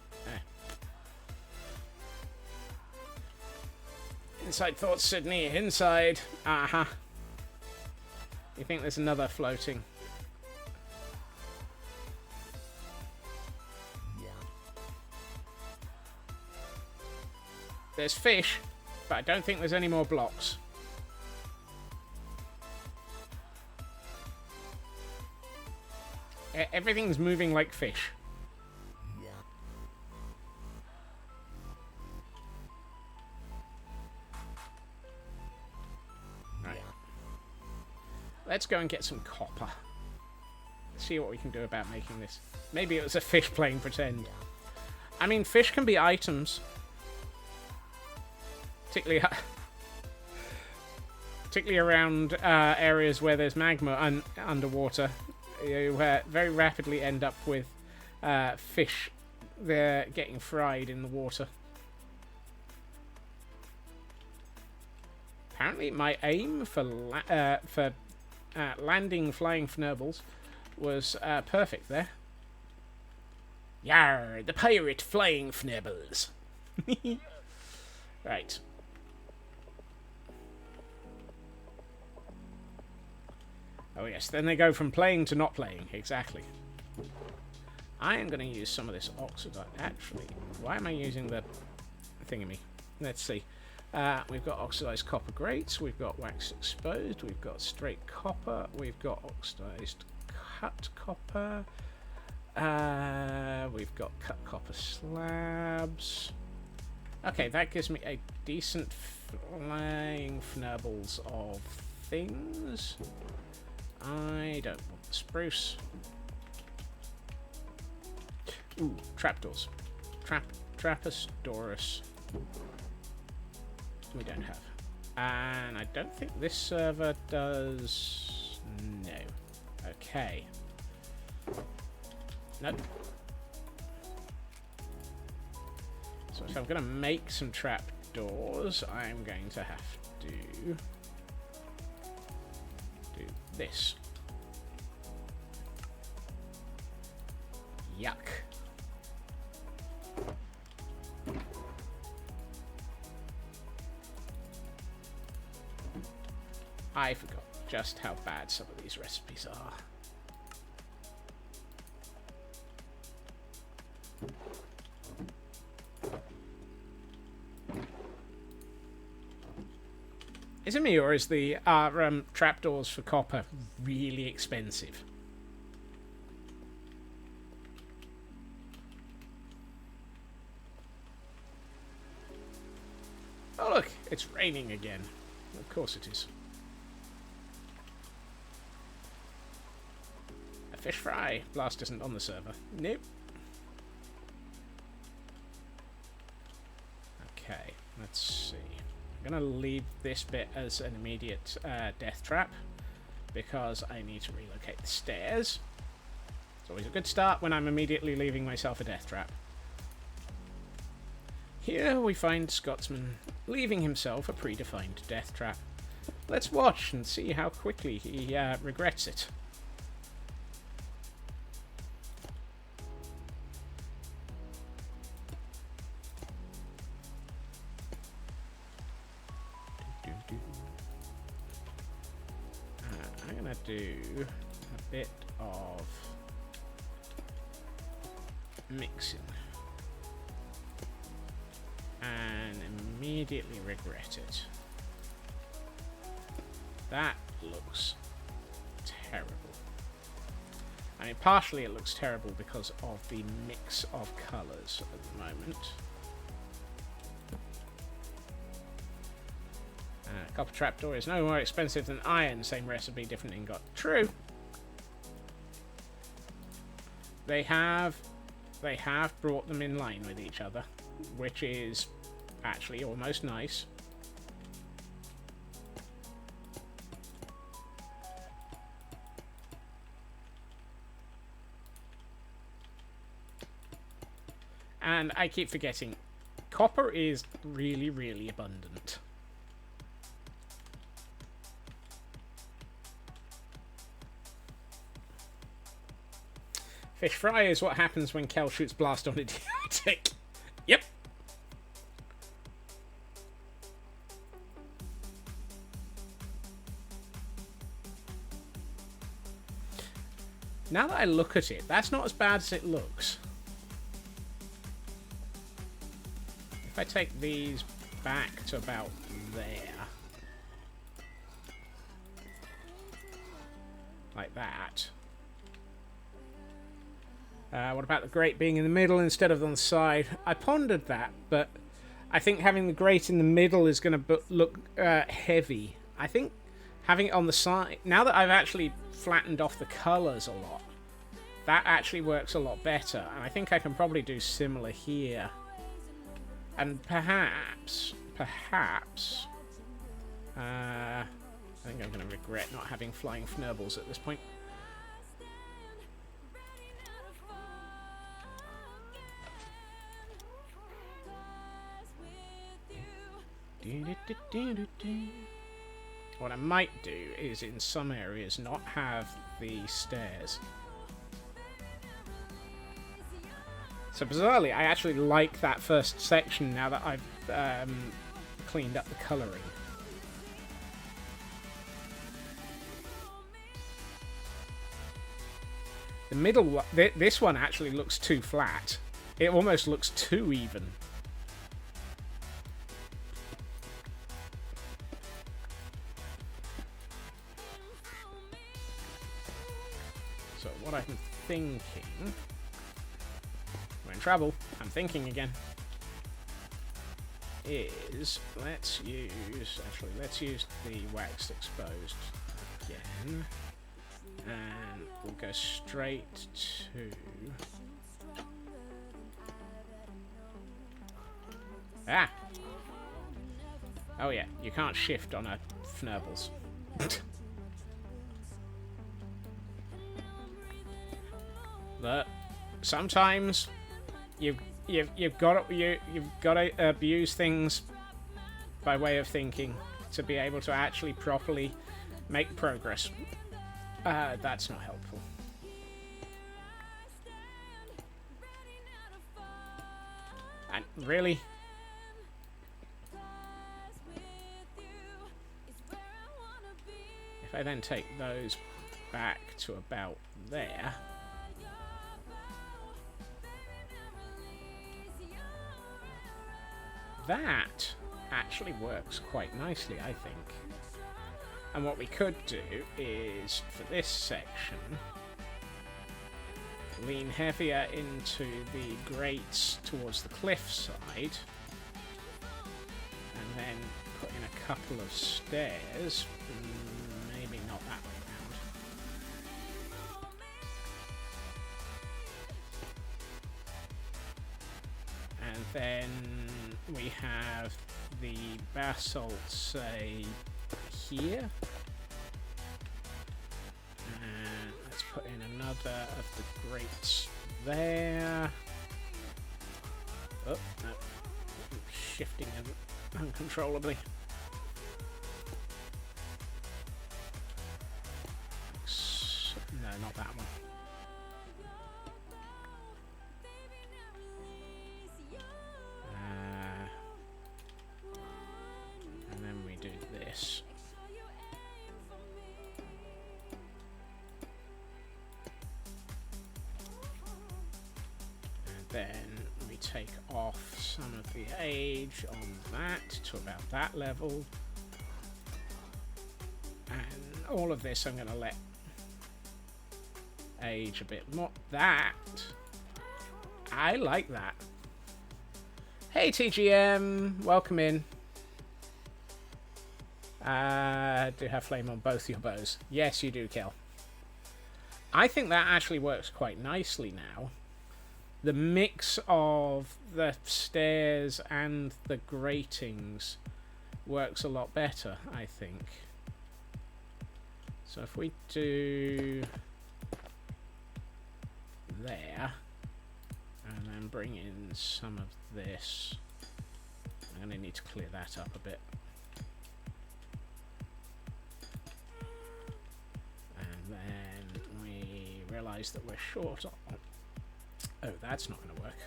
Inside thoughts, Sydney. Inside. Uh-huh. You think there's another floating? There's fish, but I don't think there's any more blocks. Everything's moving like fish. Right. Let's go and get some copper. See what we can do about making this. Maybe it was a fish playing pretend. I mean, fish can be items. Particularly around areas where there's magma underwater, you very rapidly end up with fish there getting fried in the water. Apparently, my aim for landing flying fnurbles was perfect there. Yarr, the pirate flying fnurbles. Right. Oh yes, then they go from playing to not playing. Exactly. I am going to use some of this oxidite. Actually, why am I using the thingamy? Let's see. We've got oxidized copper grates. We've got wax exposed. We've got straight copper. We've got oxidized cut copper. We've got cut copper slabs. Okay, that gives me a decent flying fnurbles of things. I don't want the spruce. Ooh, trapdoors. Trapezosaurus. We don't have. And I don't think this server does... No. Okay. Nope. So if I'm going to make some trapdoors, I'm going to have to do this. Yuck. I forgot just how bad some of these recipes are. Is it me, or is the trapdoors for copper really expensive? Oh look, it's raining again. Of course it is. A fish fry. Blast isn't on the server. Nope. Okay, let's see. I'm going to leave this bit as an immediate death trap because I need to relocate the stairs. It's always a good start when I'm immediately leaving myself a death trap. Here we find Scotsman leaving himself a predefined death trap. Let's watch and see how quickly he regrets it. I'm gonna do a bit of mixing and immediately regret it. That looks terrible. I mean, partially it looks terrible because of the mix of colours at the moment. Copper trapdoor is no more expensive than iron. Same recipe, different ingot. True. They have brought them in line with each other, which is actually almost nice. And I keep forgetting, copper is really, really abundant. Fish fry is what happens when Kel shoots blast on idiotic. Yep. Now that I look at it, that's not as bad as it looks. If I take these back to about there, like that. What about the grate being in the middle instead of on the side? I pondered that, but I think having the grate in the middle is going to look heavy. I think having it on the side, now that I've actually flattened off the colours a lot, that actually works a lot better. And I think I can probably do similar here. And perhaps, I think I'm going to regret not having flying fnurbles at this point. What I might do is, in some areas, not have the stairs. So bizarrely, I actually like that first section now that I've cleaned up the colouring. The middle one, this one actually looks too flat. It almost looks too even. So what I'm thinking... We're in trouble. I'm thinking again. Is let's use the waxed exposed again, and we'll go straight to oh yeah, you can't shift on a fnurbles. But sometimes you've got to abuse things by way of thinking to be able to actually properly make progress. That's not helpful. Really? If I then take those back to about there... That actually works quite nicely, I think. And what we could do is, for this section, lean heavier into the grates towards the cliffside, and then put in a couple of stairs. Maybe not that way around. And then we have the basalt, say, here. And let's put in another of the grates there. Oh, no. Shifting uncontrollably. No, not that one. And then we do this. Then we take off some of the age on that to about that level. And all of this I'm going to let age a bit more. That. I like that. Hey TGM, welcome in. Do have flame on both your bows. Yes, you do, Kel. I think that actually works quite nicely now. The mix of the stairs and the gratings works a lot better, I think. So if we do there, and then bring in some of this, I'm going to need to clear that up a bit. And then we realise that we're short on... Oh, that's not going to work.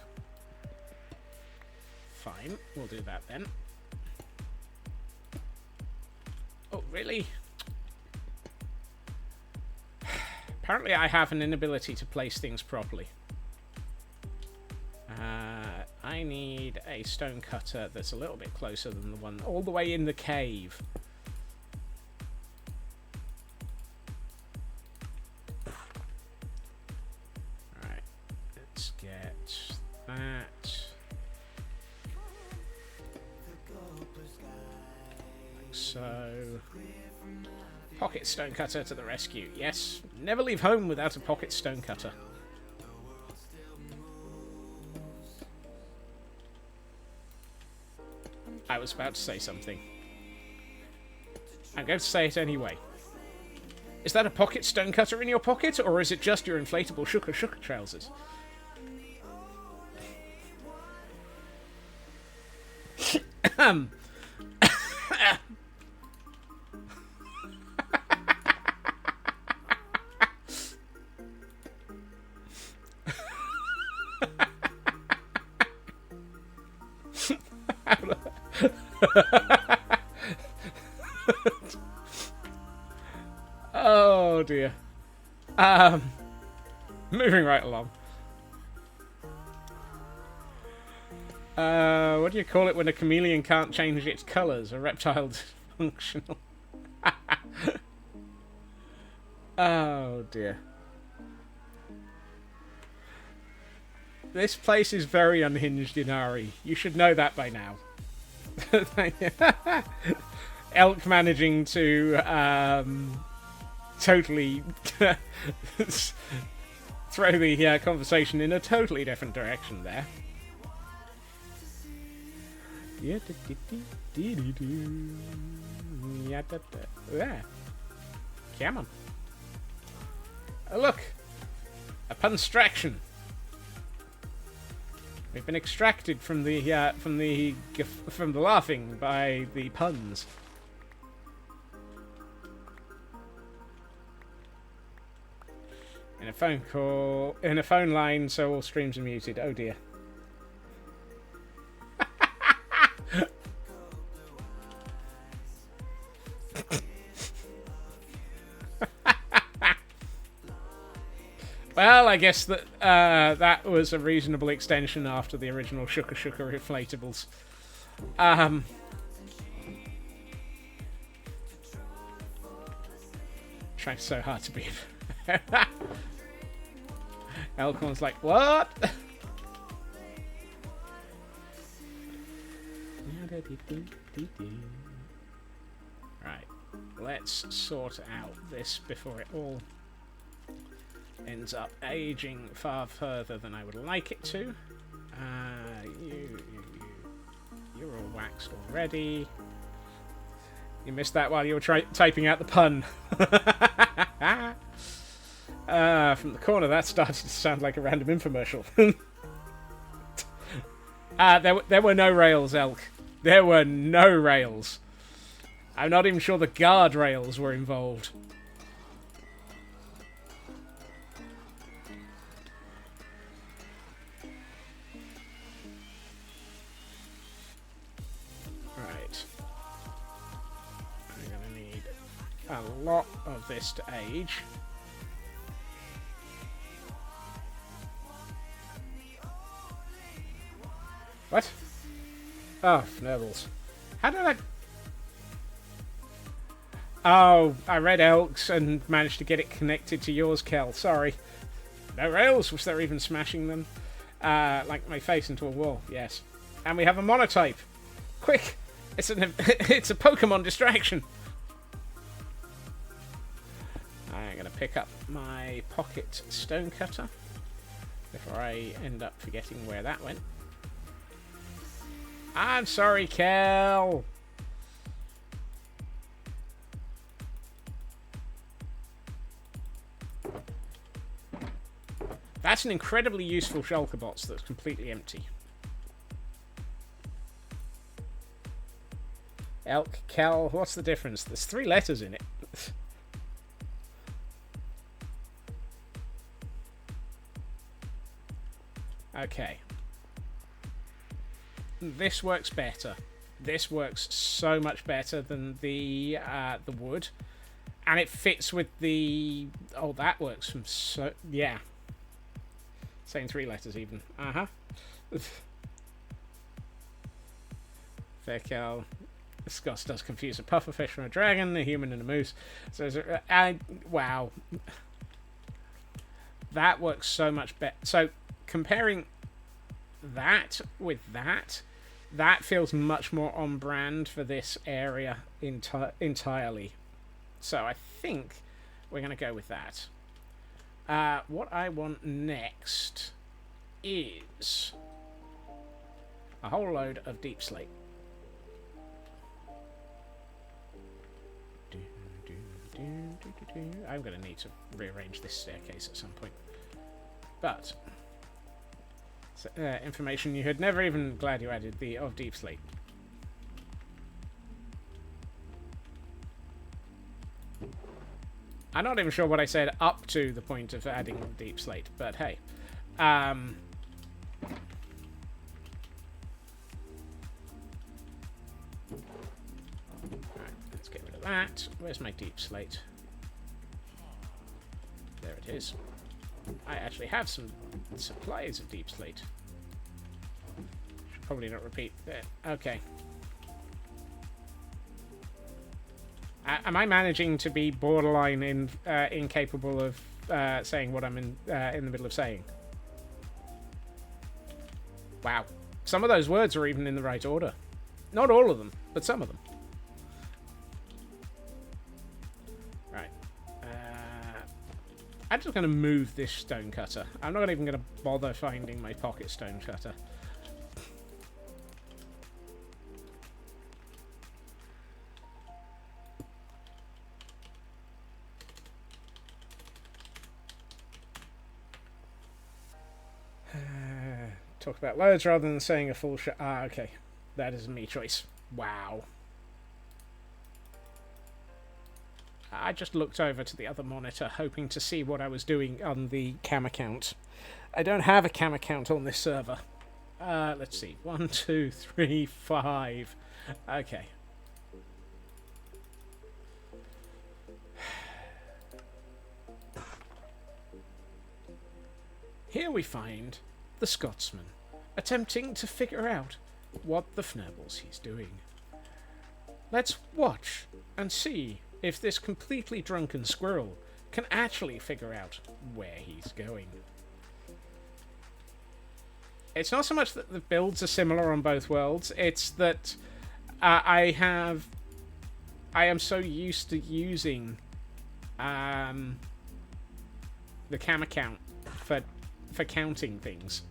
Fine, we'll do that then. Oh, really? Apparently I have an inability to place things properly. I need a stone cutter that's a little bit closer than the one all the way in the cave. Alright, let's get that. Like so. Pocket stone cutter to the rescue. Yes, never leave home without a pocket stone cutter. I was about to say something. I'm going to say it anyway. Is that a pocket stone cutter in your pocket, or is it just your inflatable shuka shuka trousers? Oh dear. Moving right along. What do you call it when a chameleon can't change its colours? A reptile dysfunctional. Oh dear. This place is very unhinged, Inari. You should know that by now. Elk managing to totally throw the conversation in a totally different direction there. Yeah. Come on. Oh, look! A punstraction. We've been extracted from the laughing by the puns. In a phone line, so all streams are muted. Oh dear. Well, I guess that that was a reasonable extension after the original Shooka Shooka inflatables. Trying so hard to be. Elkhorn's like, what? Right, let's sort out this before it all ends up aging far further than I would like it to. You're all waxed already. You missed that while you were typing out the pun. From the corner, that started to sound like a random infomercial. There were no rails, Elk. There were no rails. I'm not even sure the guardrails were involved. Right. I'm going to need a lot of this to age. What? Oh, Fnurbles. How did I... Oh, I read Elks and managed to get it connected to yours, Kel. Sorry. No rails? Was there even smashing them? Like my face into a wall, yes. And we have a monotype. Quick! It's a Pokemon distraction. I'm going to pick up my pocket stonecutter before I end up forgetting where that went. I'm sorry, Kel. That's an incredibly useful shulker box that's completely empty. Elk, Kel, what's the difference? There's 3 letters in it. Okay. This works better. This works so much better than the wood, and it fits with the. Oh, that works from so yeah. Same 3 letters even. Fair cow. Scots does confuse a pufferfish from a dragon, a human and a moose. So wow, that works so much better. So comparing that with that. That feels much more on brand for this area entirely. So I think we're going to go with that. What I want next is a whole load of deep slate. I'm going to need to rearrange this staircase at some point. But... information you had never even glad you added the of deep slate. I'm not even sure what I said up to the point of adding deep slate, but hey. Right, let's get rid of that. Where's my deep slate? There it is. I actually have some supplies of deep slate. Should probably not repeat that. Okay. Am I managing to be borderline incapable of saying what I'm in the middle of saying? Wow. Some of those words are even in the right order. Not all of them, but some of them. I'm just going to move this stonecutter. I'm not even going to bother finding my pocket stonecutter. Talk about loads rather than saying a full shot. Ah, okay. That is a me choice. Wow. I just looked over to the other monitor, hoping to see what I was doing on the cam account. I don't have a cam account on this server. Let's see. 1, 2, 3, 5. Okay. Here we find the Scotsman, attempting to figure out what the fnurbles he's doing. Let's watch and see if this completely drunken squirrel can actually figure out where he's going. It's not so much that the builds are similar on both worlds, it's that I am so used to using the cam account for counting things.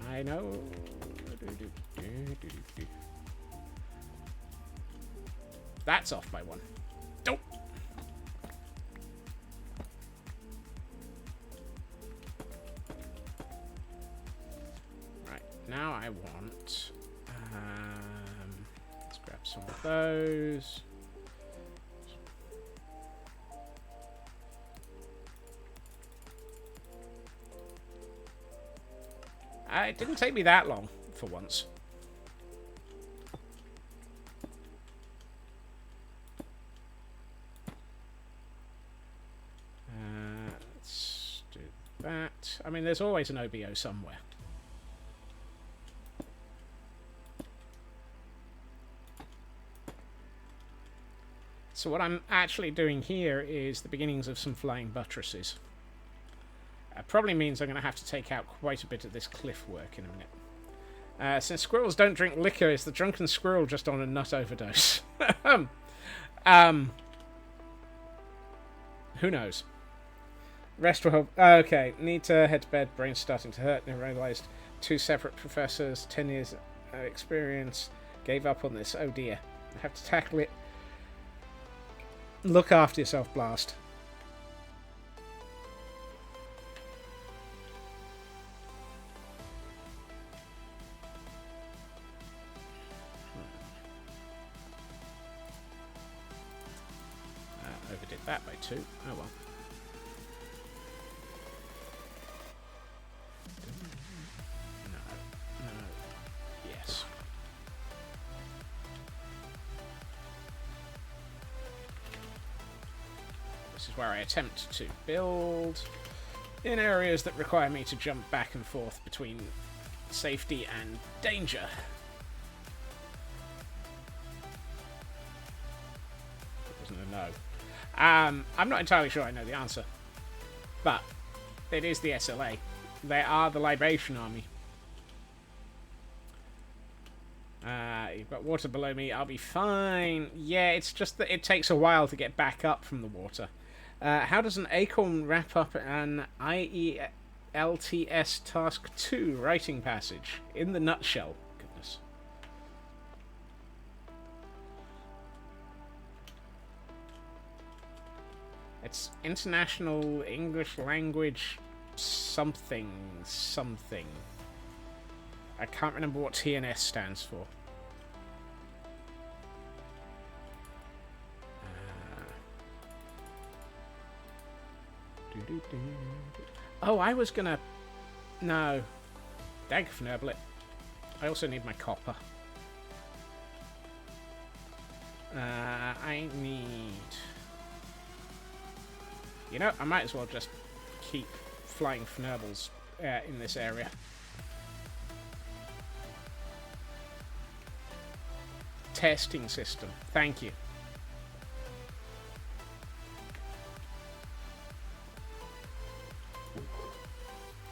I know. That's off by one. Nope. Right, now I want... let's grab some of those. It didn't take me that long, for once. Let's do that. I mean, there's always an OBO somewhere. So what I'm actually doing here is the beginnings of some flying buttresses. Probably means I'm going to have to take out quite a bit of this cliff work in a minute. Since squirrels don't drink liquor, is the drunken squirrel just on a nut overdose? Who knows? Rest will help. Okay, need to head to bed. Brain's starting to hurt. Never realised 2 separate professors, 10 years experience, gave up on this. Oh dear. I have to tackle it. Look after yourself, Blast. Overdid that by 2. Oh well. No. Yes. This is where I attempt to build in areas that require me to jump back and forth between safety and danger. That wasn't a no. I'm not entirely sure I know the answer, but it is the SLA. They are the Liberation Army. You've got water below me. I'll be fine. Yeah, it's just that it takes a while to get back up from the water. How does an acorn wrap up an IELTS Task 2 writing passage? In the nutshell. Goodness. It's International English Language something. I can't remember what TNS stands for. Oh, I was gonna... No. Dagfnurble. I also need my copper. I need... You know, I might as well just keep flying fnurbles in this area. Testing system. Thank you.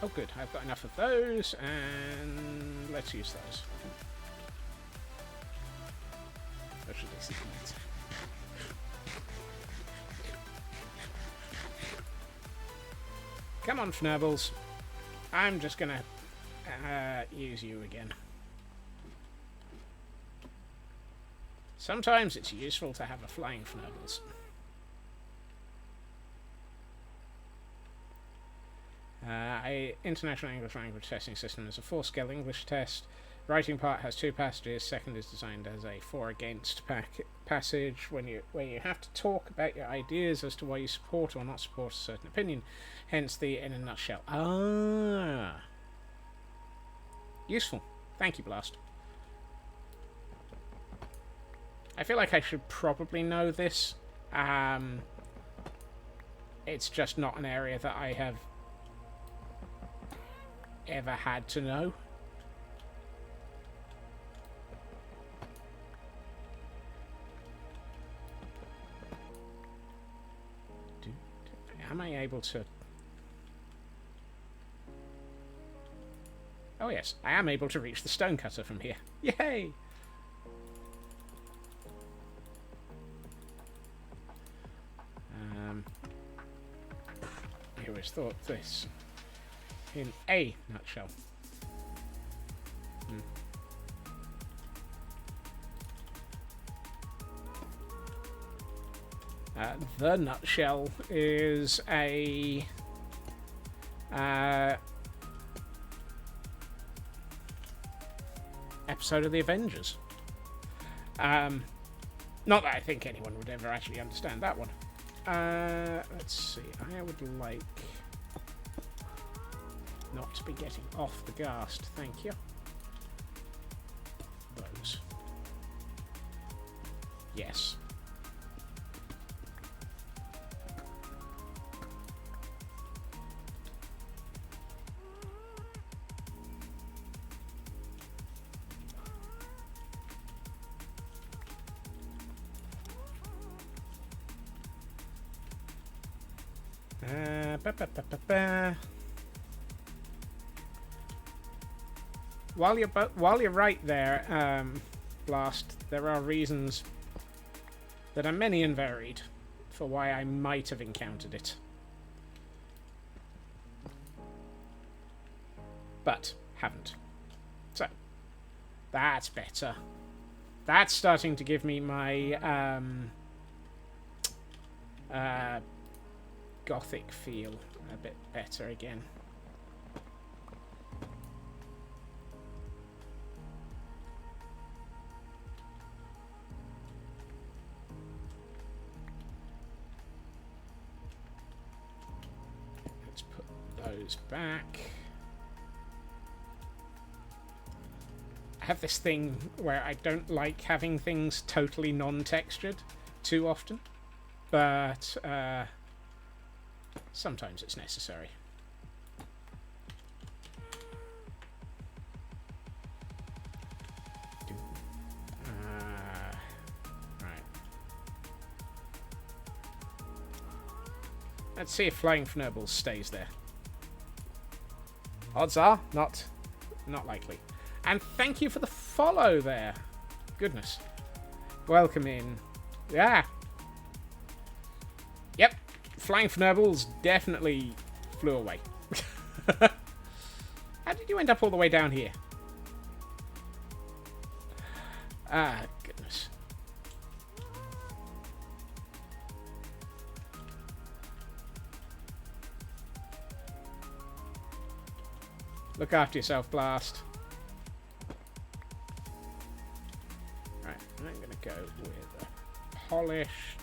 Oh good, I've got enough of those, and let's use those. Or should I see these? Come on, Fnurbles. I'm just gonna use you again. Sometimes it's useful to have a flying Fnurbles. International English Language Testing System is a full-scale English test Writing part has 2 passages. Second is designed as a for against passage where you have to talk about your ideas as to why you support or not support a certain opinion. Hence the in a nutshell. Ah. Useful. Thank you, Blast. I feel like I should probably know this. It's just not an area that I have ever had to know. Am I able to... Oh yes, I am able to reach the stonecutter from here. Yay! I always thought this in a nutshell. The nutshell is a episode of the Avengers. Not that I think anyone would ever actually understand that one. Let's see. I would like not to be getting off the ghast. Thank you. Those. Yes. While you're right there, Blast, there are reasons that are many and varied for why I might have encountered it. But haven't. So, that's better. That's starting to give me my gothic feel a bit better again. Let's put those back. I have this thing where I don't like having things totally non-textured too often, but sometimes it's necessary. Right. Let's see if Flying Fnurbles stays there. Odds are not likely. And thank you for the follow there. Goodness. Welcome in. Yeah. Yep. Flying Fnurbles definitely flew away. How did you end up all the way down here? Ah, goodness. Look after yourself, Blast. Right, I'm going to go with a polished.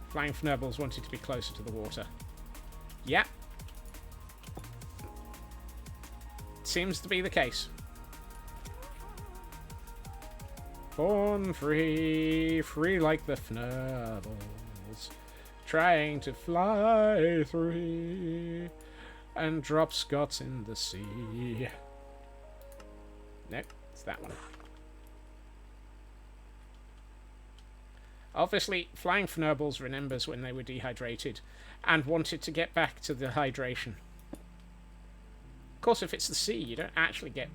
Flying Fnurbles wanted to be closer to the water. Yeah. Seems to be the case. Born free, free like the Fnurbles, trying to fly free and drop Scots in the sea. Nope, it's that one. Obviously, Flying Fnurbles remembers when they were dehydrated and wanted to get back to the hydration. Of course, if it's the sea, you don't actually get,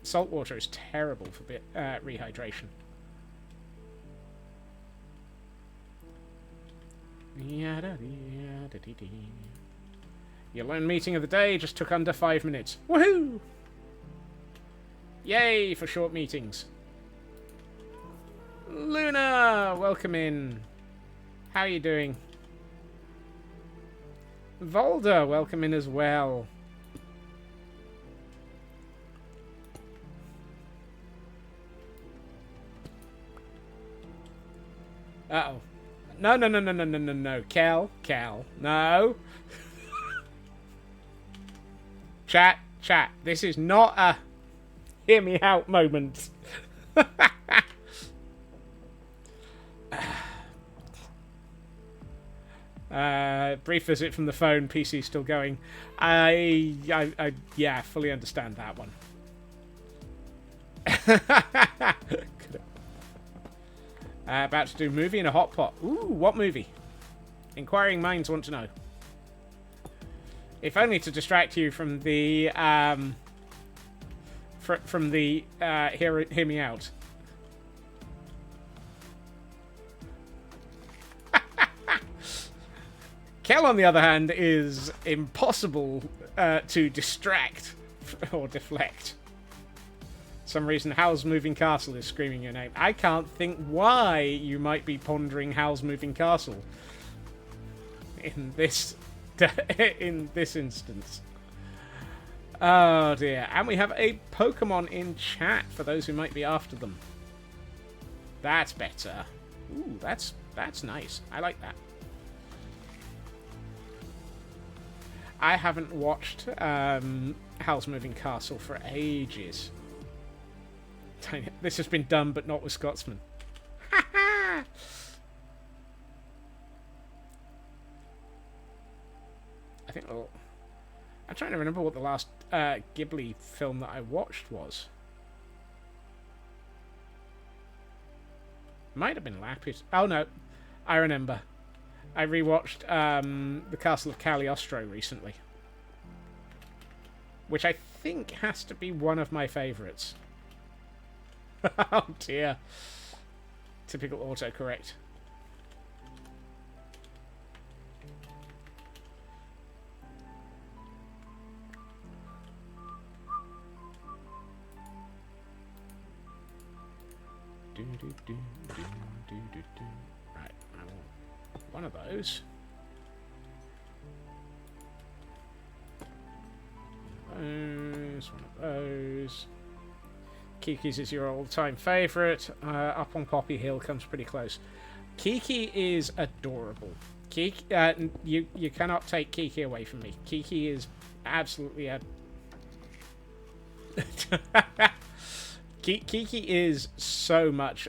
salt water is terrible for rehydration. Your lone meeting of the day just took under 5 minutes. Woohoo! Yay for short meetings. Luna, welcome in. How are you doing? Volder, welcome in as well. Uh-oh. No, no, no, no, no, no, no, no. Cal, no. Chat. This is not a hear me out moment. Brief visit from the phone. PC still going. Yeah, fully understand that one. About to do movie in a hot pot. Ooh, what movie? Inquiring minds want to know. If only to distract you from the hear me out. Kel, on the other hand, is impossible to distract or deflect. For some reason, Howl's Moving Castle is screaming your name. I can't think why you might be pondering Howl's Moving Castle in this instance. Oh dear. And we have a Pokemon in chat for those who might be after them. That's better. Ooh, that's nice. I like that. I haven't watched Howl's Moving Castle for ages. This has been done, but not with Scotsman. I think. Well, I'm trying to remember what the last Ghibli film that I watched was. Might have been Lapis. Oh no, I remember. I rewatched The Castle of Cagliostro recently, which I think has to be one of my favourites. Oh dear. Typical autocorrect. Right, I want one of those. One of those. Kiki's is your all-time favourite. Up on Poppy Hill comes pretty close. Kiki is adorable. Kiki, you cannot take Kiki away from me. Kiki is absolutely a... Kiki is so much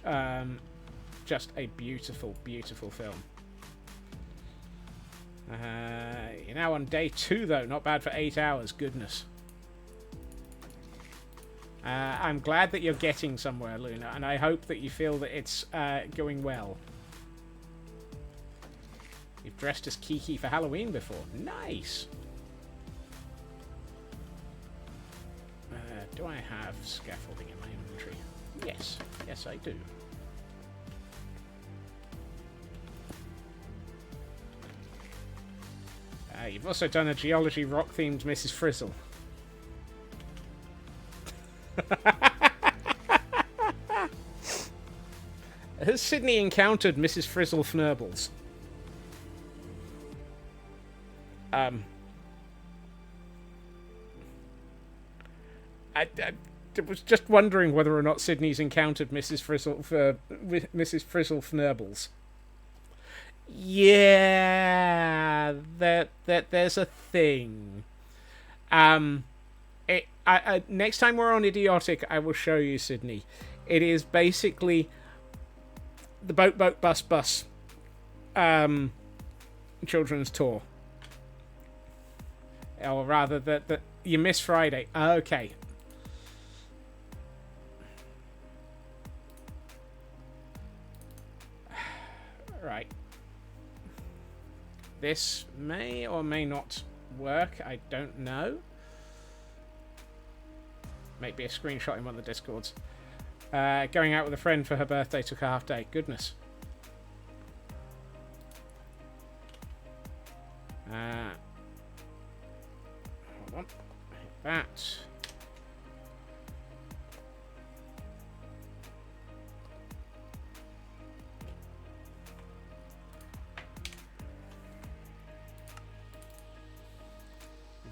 just a beautiful, beautiful film. You're now on day 2, though. Not bad for 8 hours. Goodness. I'm glad that you're getting somewhere, Luna, and I hope that you feel that it's going well. You've dressed as Kiki for Halloween before. Nice! Do I have scaffolding in my inventory? Yes. Yes, I do. You've also done a geology rock-themed Mrs. Frizzle. Has Sydney encountered Mrs. Frizzle Fnurbles? I was just wondering whether or not Sydney's encountered Mrs. Frizzle Fnurbles. Yeah, that there's a thing. Next time we're on Idiotic, I will show you, Sydney. It is basically the Boat Bus children's tour. Or rather, that you miss Friday. Okay. Right. This may or may not work. I don't know. Maybe a screenshot in one of the Discords. Going out with a friend for her birthday, took a half day. Goodness. Hold on. That.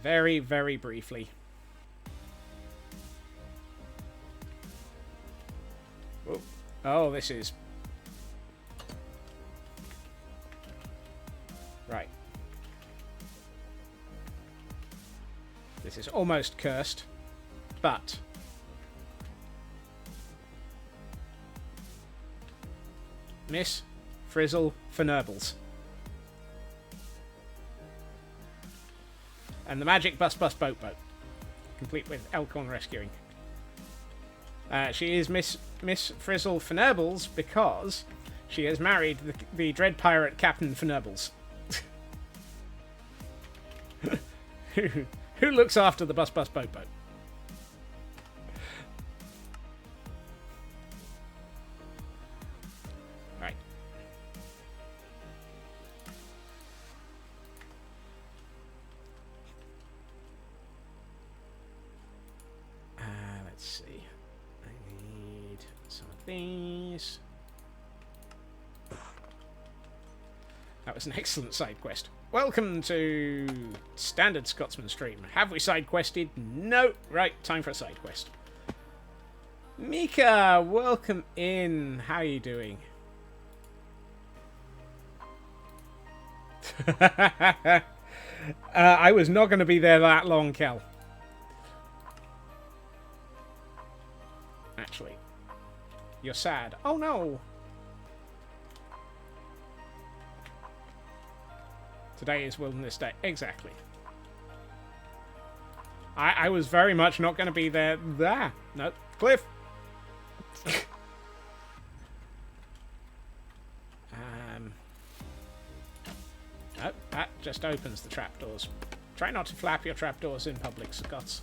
Very, very briefly. Oh, this is This is almost cursed, but Miss Frizzle Fnurbles. And the magic Bus Bus Boat Boat, complete with Elkhorn rescuing. She is Miss Frizzle Fnurbles because she has married the Dread Pirate Captain Fnurbles. Who looks after the Bus Bus Boat Boat? Right. Let's see. I need some of these. That was an excellent side quest. Welcome to Standard Scotsman stream. Have we side quested? No. Right, time for a side quest. Mika, welcome in. How are you doing? I was not going to be there that long, Kel. Actually, you're sad. Oh no. Today is Wilderness Day. Exactly. I was very much not going to be there. There. No. Cliff. No, that just opens the trapdoors. Try not to flap your trapdoors in public, Scots.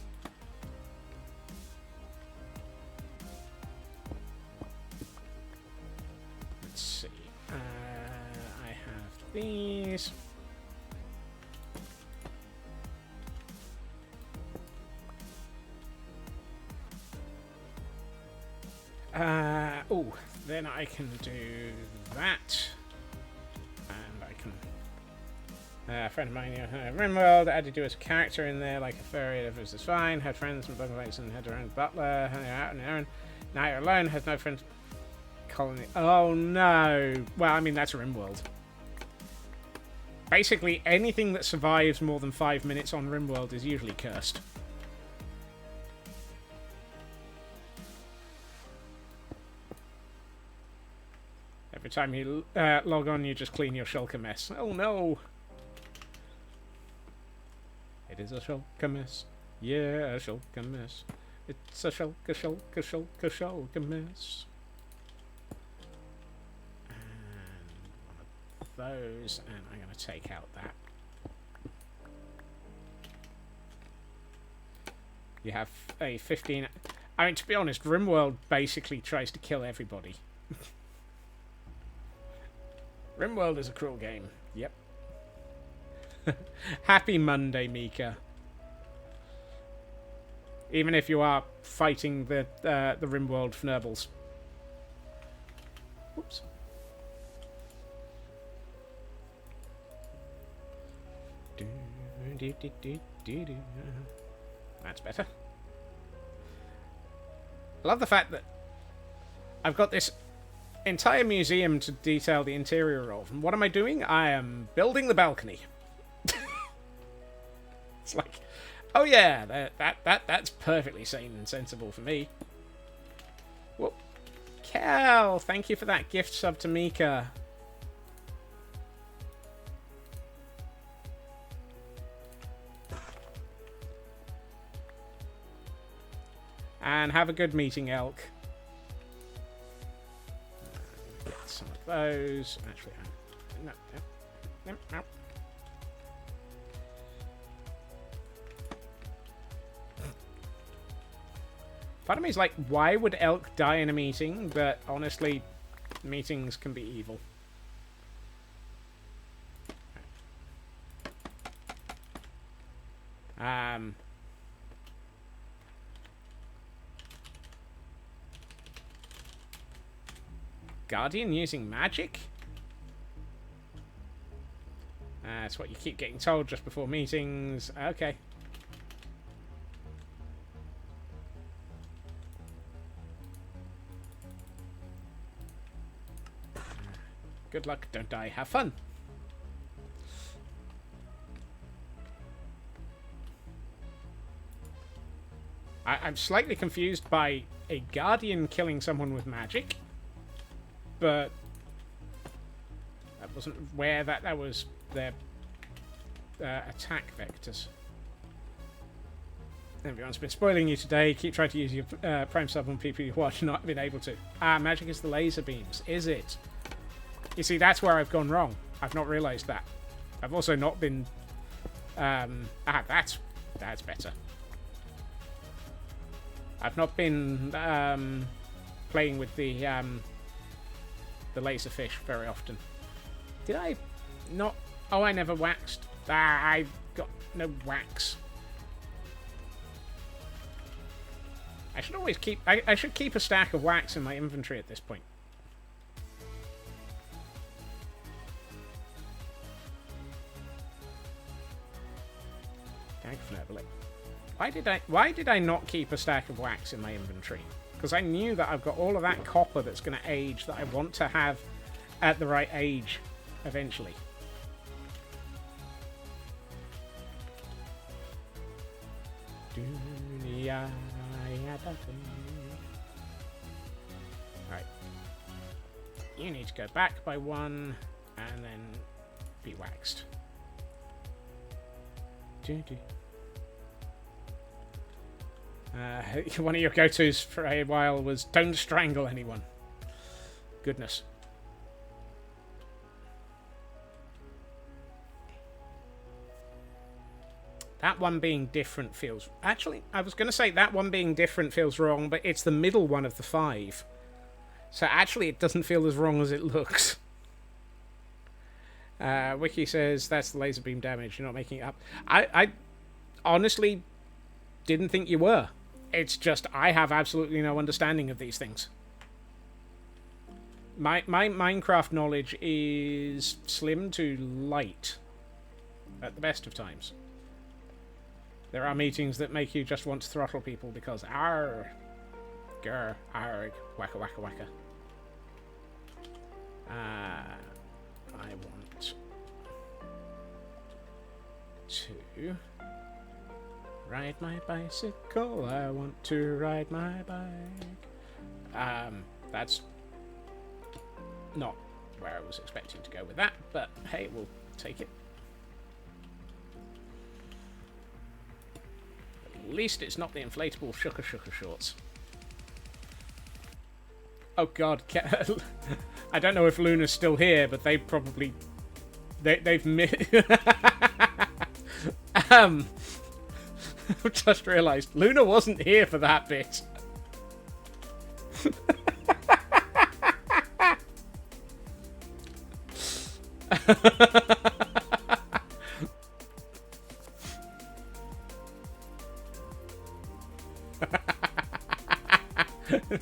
Let's see. I have these. Oh, then I can do that. And I can... a friend of mine, Rimworld, added you as a character in there, like a furry, if it was fine, had friends and bugmates and had her own butler, and you're out on your own. Now you're alone, has no friends. Colony. Oh no! Well, I mean, that's Rimworld. Basically, anything that survives more than 5 minutes on Rimworld is usually cursed. Every time you log on, you just clean your shulker mess. Oh no! It is a shulker mess. Yeah, a shulker mess. It's a shulker mess. And one of those, and I'm going to take out that. You have a 15... I mean, to be honest, Rimworld basically tries to kill everybody. Rimworld is a cruel game. Yep. Happy Monday, Mika. Even if you are fighting the Rimworld Fnurbles. Whoops. That's better. I love the fact that I've got this entire museum to detail the interior of. And what am I doing? I am building the balcony. It's like, oh yeah, that's perfectly sane and sensible for me. Whoop. Cal, thank you for that gift sub to Mika. And have a good meeting, Elk. Get some of those. Actually, no. Part of me is like, why would Elk die in a meeting? But honestly, meetings can be evil. Guardian using magic? That's what you keep getting told just before meetings. Okay. Good luck, don't die, have fun. I'm slightly confused by a guardian killing someone with magic, but that wasn't where that was their attack vectors. Everyone's been spoiling you today. Keep trying to use your Prime Sub on people you watch, not been able to. Magic is the laser beams, is it? You see, that's where I've gone wrong. I've not realised that. I've also not been... that's better. I've not been playing with the laser fish very often. Did I not? Oh, I never waxed. I've got no wax. I should always keep... I should keep a stack of wax in my inventory at this point. Why did I not keep a stack of wax in my inventory? Because I knew that I've got all of that copper that's going to age that I want to have at the right age eventually. Right. You need to go back by 1 and then be waxed. One of your go-tos for a while was don't strangle anyone. Goodness. That one being different feels... Actually, I was going to say that one being different feels wrong, but it's the middle one of the 5. So actually it doesn't feel as wrong as it looks. Wiki says that's the laser beam damage. You're not making it up. I honestly didn't think you were. It's just I have absolutely no understanding of these things. My Minecraft knowledge is slim to light at the best of times. There are meetings that make you just want to throttle people because arg, grr, arg, wacka wacka wacka. I want to ride my bicycle. I want to ride my bike. That's not where I was expecting to go with that, but hey, we'll take it. At least it's not the inflatable shuka shorts. Oh god, I don't know if Luna's still here, but they probably... They've missed... I've just realised, Luna wasn't here for that bit.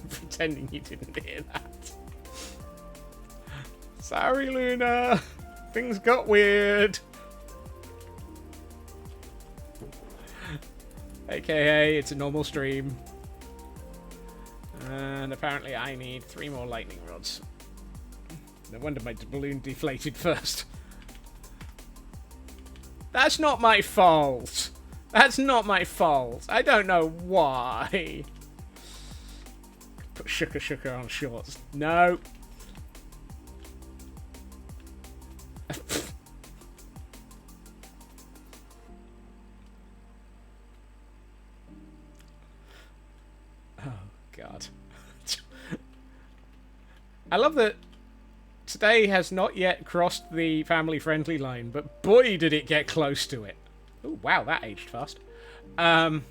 Pretending you didn't hear that. Sorry, Luna. Things got weird. AKA, it's a normal stream. And apparently I need 3 more lightning rods. No wonder my balloon deflated first. That's not my fault. That's not my fault. I don't know why. Put shuka on shorts. No. Oh, God. I love that today has not yet crossed the family-friendly line, but boy, did it get close to it. Oh, wow, that aged fast. And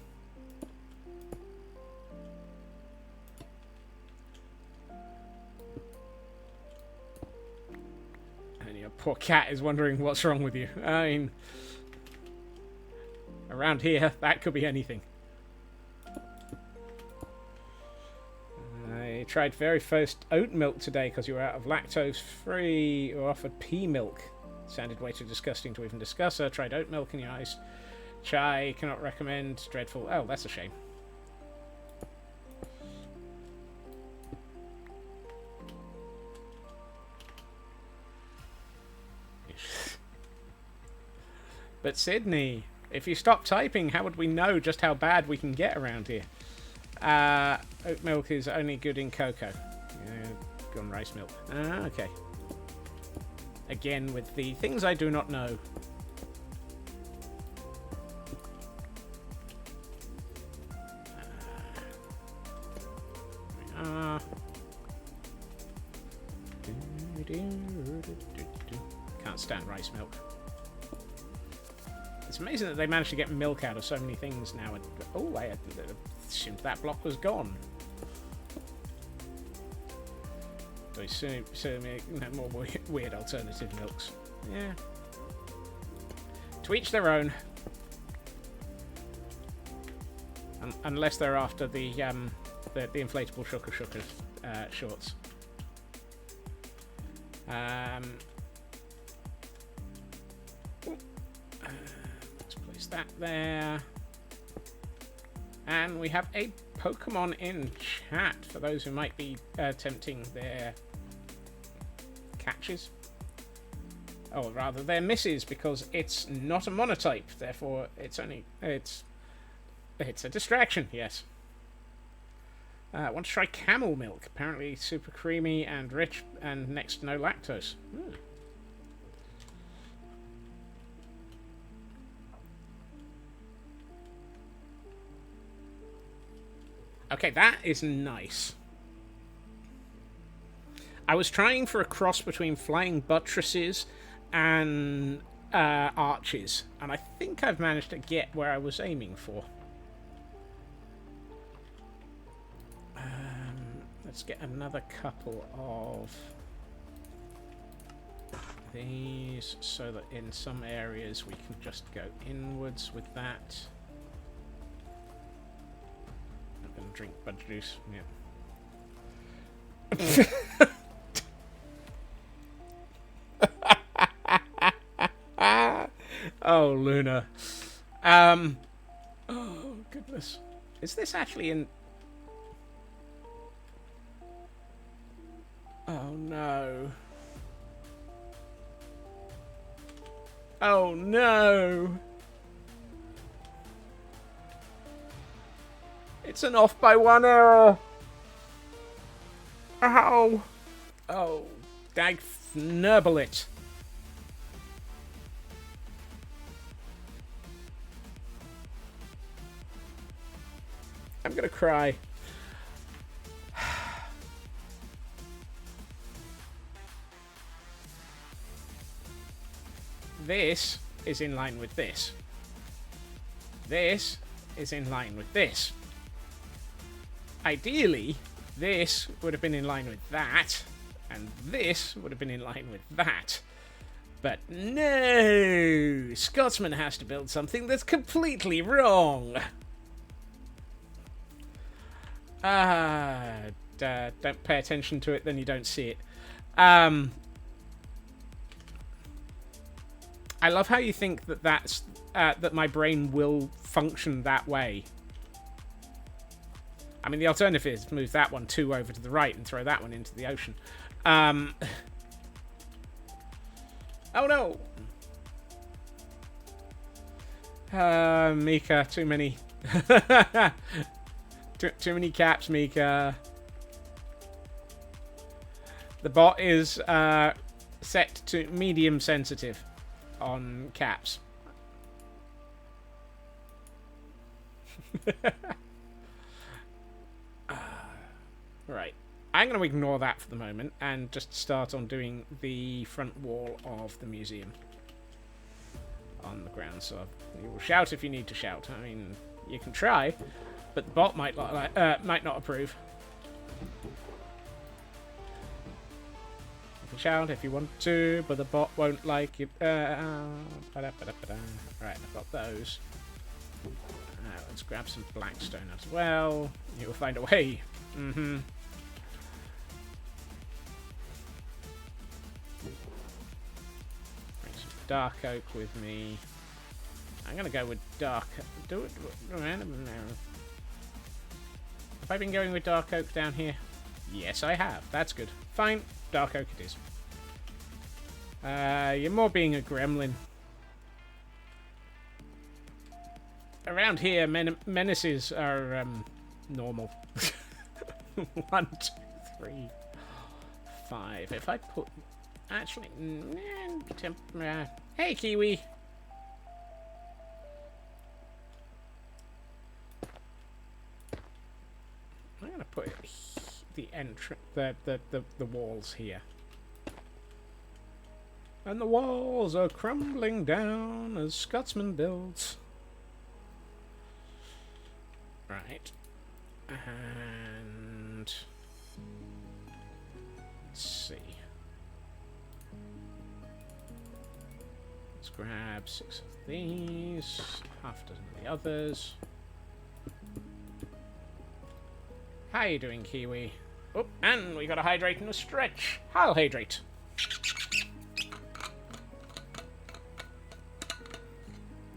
your poor cat is wondering what's wrong with you. I mean, around here, that could be anything. I tried very first oat milk today because you were out of lactose-free or offered pea milk. Sounded way too disgusting to even discuss. I tried oat milk in your ice. Chai, cannot recommend. Dreadful. Oh, that's a shame. But Sydney, if you stop typing, how would we know just how bad we can get around here? Oat milk is only good in cocoa. Good on rice milk. Okay. Again, with the things I do not know. Can't stand rice milk. It's amazing that they managed to get milk out of so many things now. Oh, I assumed that block was gone. So more weird alternative milks. Yeah. To each their own. Unless they're after the inflatable shooker shorts. Let's place that there. And we have a Pokemon in chat for those who might be attempting their catches. Oh, rather their misses, because it's not a monotype, therefore it's a distraction, yes. I want to try camel milk. Apparently super creamy and rich and next to no lactose. Okay, that is nice. I was trying for a cross between flying buttresses and arches, and I think I've managed to get where I was aiming for. Let's get another couple of these so that in some areas we can just go inwards with that. I'm going to drink bud juice. Yeah. Oh, Luna. Oh, goodness. Is this actually in... Oh, no. Oh, no. It's an off by 1 error. Ow. Oh, dag fnurble it. I'm gonna cry. This is in line with this. This is in line with this. Ideally, this would have been in line with that, and this would have been in line with that. But no! Scotsman has to build something that's completely wrong! Don't pay attention to it, then you don't see it. I love how you think that that my brain will function that way. I mean, the alternative is to move that one 2 over to the right and throw that one into the ocean. Oh no! Mika, too many. too many caps, Mika. The bot is set to medium sensitive on caps. Right. I'm going to ignore that for the moment and just start on doing the front wall of the museum on the ground. So you will shout if you need to shout. I mean, you can try, but the bot might not approve. You can shout if you want to, but the bot won't like it. Right, I've got those. Let's grab some blackstone as well. You'll find a way. Mm-hmm. Bring some dark oak with me. I'm gonna go with dark. Do it random now. Have I been going with dark oak down here? Yes, I have. That's good. Fine. Dark oak it is. You're more being a gremlin. Around here, menaces are normal. 1, 2, 3, 5. If I put... Actually... Hey, Kiwi! I'm going to put the the walls here. And the walls are crumbling down as Scotsman builds. Right. And... let's see. Let's grab 6 of these, half a dozen of the others. How you doing, Kiwi? Oh, and we got a hydrate and a stretch. I'll hydrate.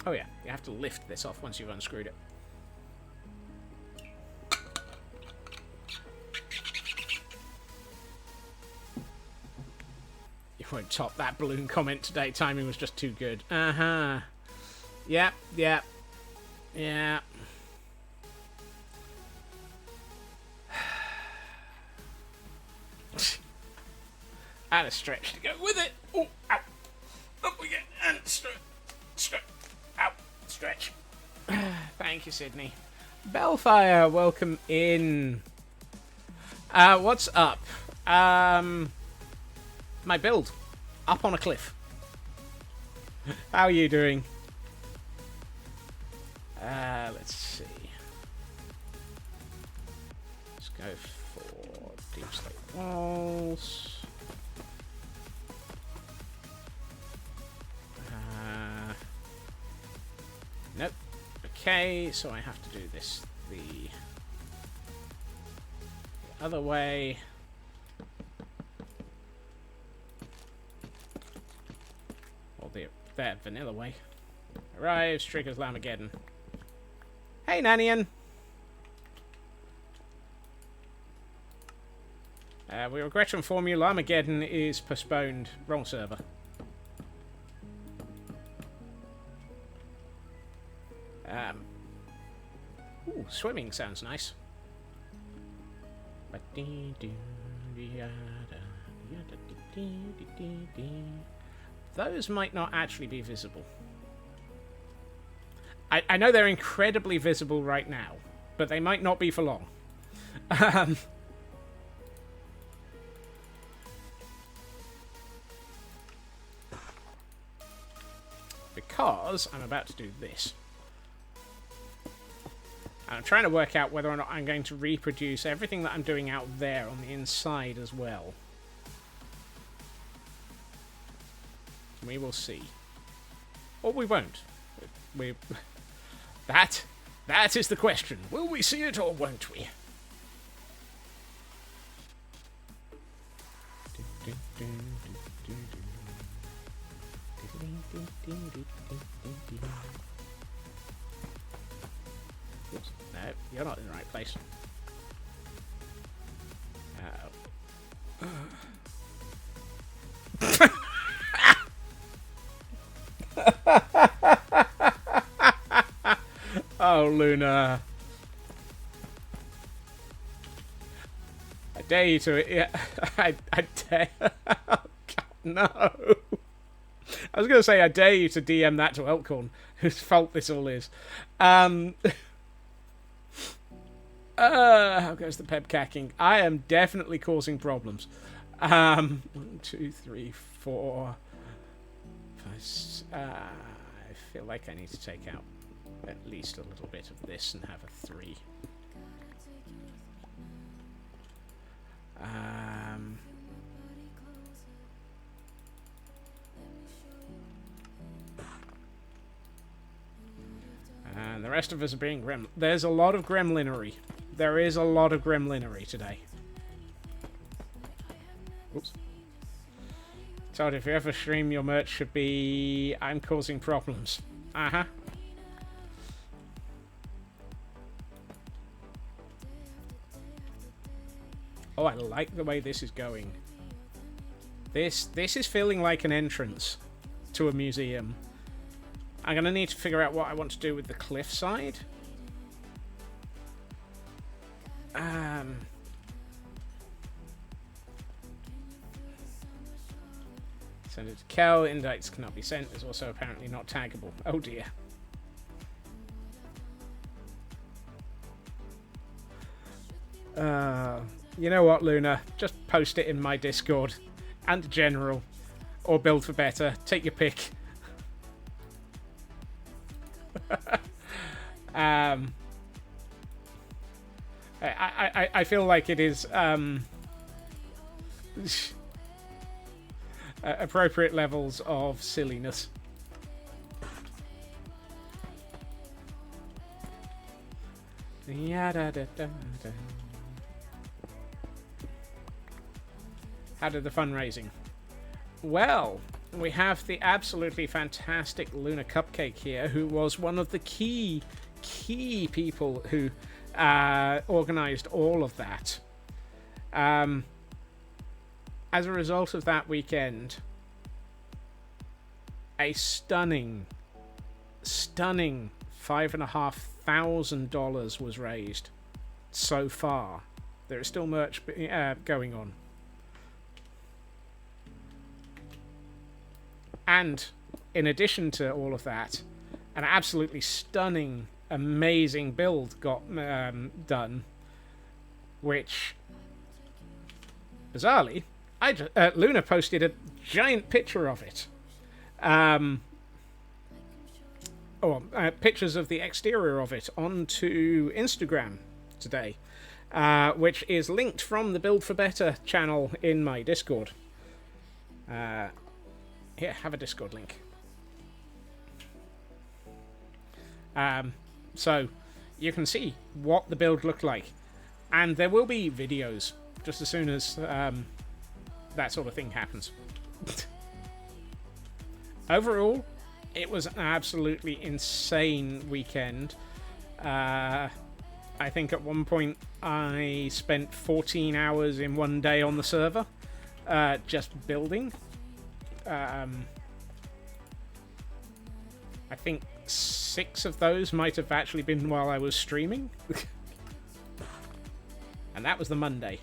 Oh yeah, you have to lift this off once you've unscrewed it. You won't top that balloon comment today. Timing was just too good. Uh-huh. Yep, yep. Yeah. And a stretch to go with it. Oh, ow. Up we get. And stretch. Stretch. Ow. Stretch. Thank you, Sydney. Bellfire, welcome in. What's up? My build. Up on a cliff. How are you doing? Let's see. Let's go for deep slate walls. Nope. Okay, so I have to do this the other way. Or the vanilla way. Arrives, triggers Lamageddon. Hey, Nanian! We regret to inform you, Lamageddon is postponed. Wrong server. Ooh, swimming sounds nice. Those might not actually be visible. I know they're incredibly visible right now, but they might not be for long. Because I'm about to do this. I'm trying to work out whether or not I'm going to reproduce everything that I'm doing out there on the inside as well. We will see. Or we won't. That is the question. Will we see it or won't we? Oops. No, you're not in the right place. Oh, Luna. I dare you to... Yeah, I dare... Oh, God, no. I was going to say, I dare you to DM that to Elkhorn, whose fault this all is. How goes the pep cacking? I am definitely causing problems. 1, 2, 3, 4, 5. I feel like I need to take out at least a little bit of this and have a 3. And the rest of us are being gremlin. There's a lot of gremlinery. There is a lot of gremlinery today. Oops. Todd, if you ever stream, your merch should be I'm causing problems. Uh-huh. Oh, I like the way this is going. This is feeling like an entrance to a museum. I'm going to need to figure out what I want to do with the cliffside. Send it to Kel. Invites cannot be sent. Is also apparently not taggable. Oh dear. You know what, Luna? Just post it in my Discord and general, or Build for Better. Take your pick. I feel like it is appropriate levels of silliness. How did the fundraising? Well, we have the absolutely fantastic Luna Cupcake here, who was one of the key people who organized all of that. As a result of that weekend, a stunning $5,500 was raised so far. There is still merch going on. And in addition to all of that, an absolutely stunning, amazing build got done, which, bizarrely, Luna posted a giant picture of it. Pictures of the exterior of it onto Instagram today, which is linked from the Build for Better channel in my Discord. Here, have a Discord link. So you can see what the build looked like, and there will be videos just as soon as that sort of thing happens. Overall, it was an absolutely insane weekend. I think at one point I spent 14 hours in one day on the server just building. I think 6 of those might have actually been while I was streaming. And that was the Monday.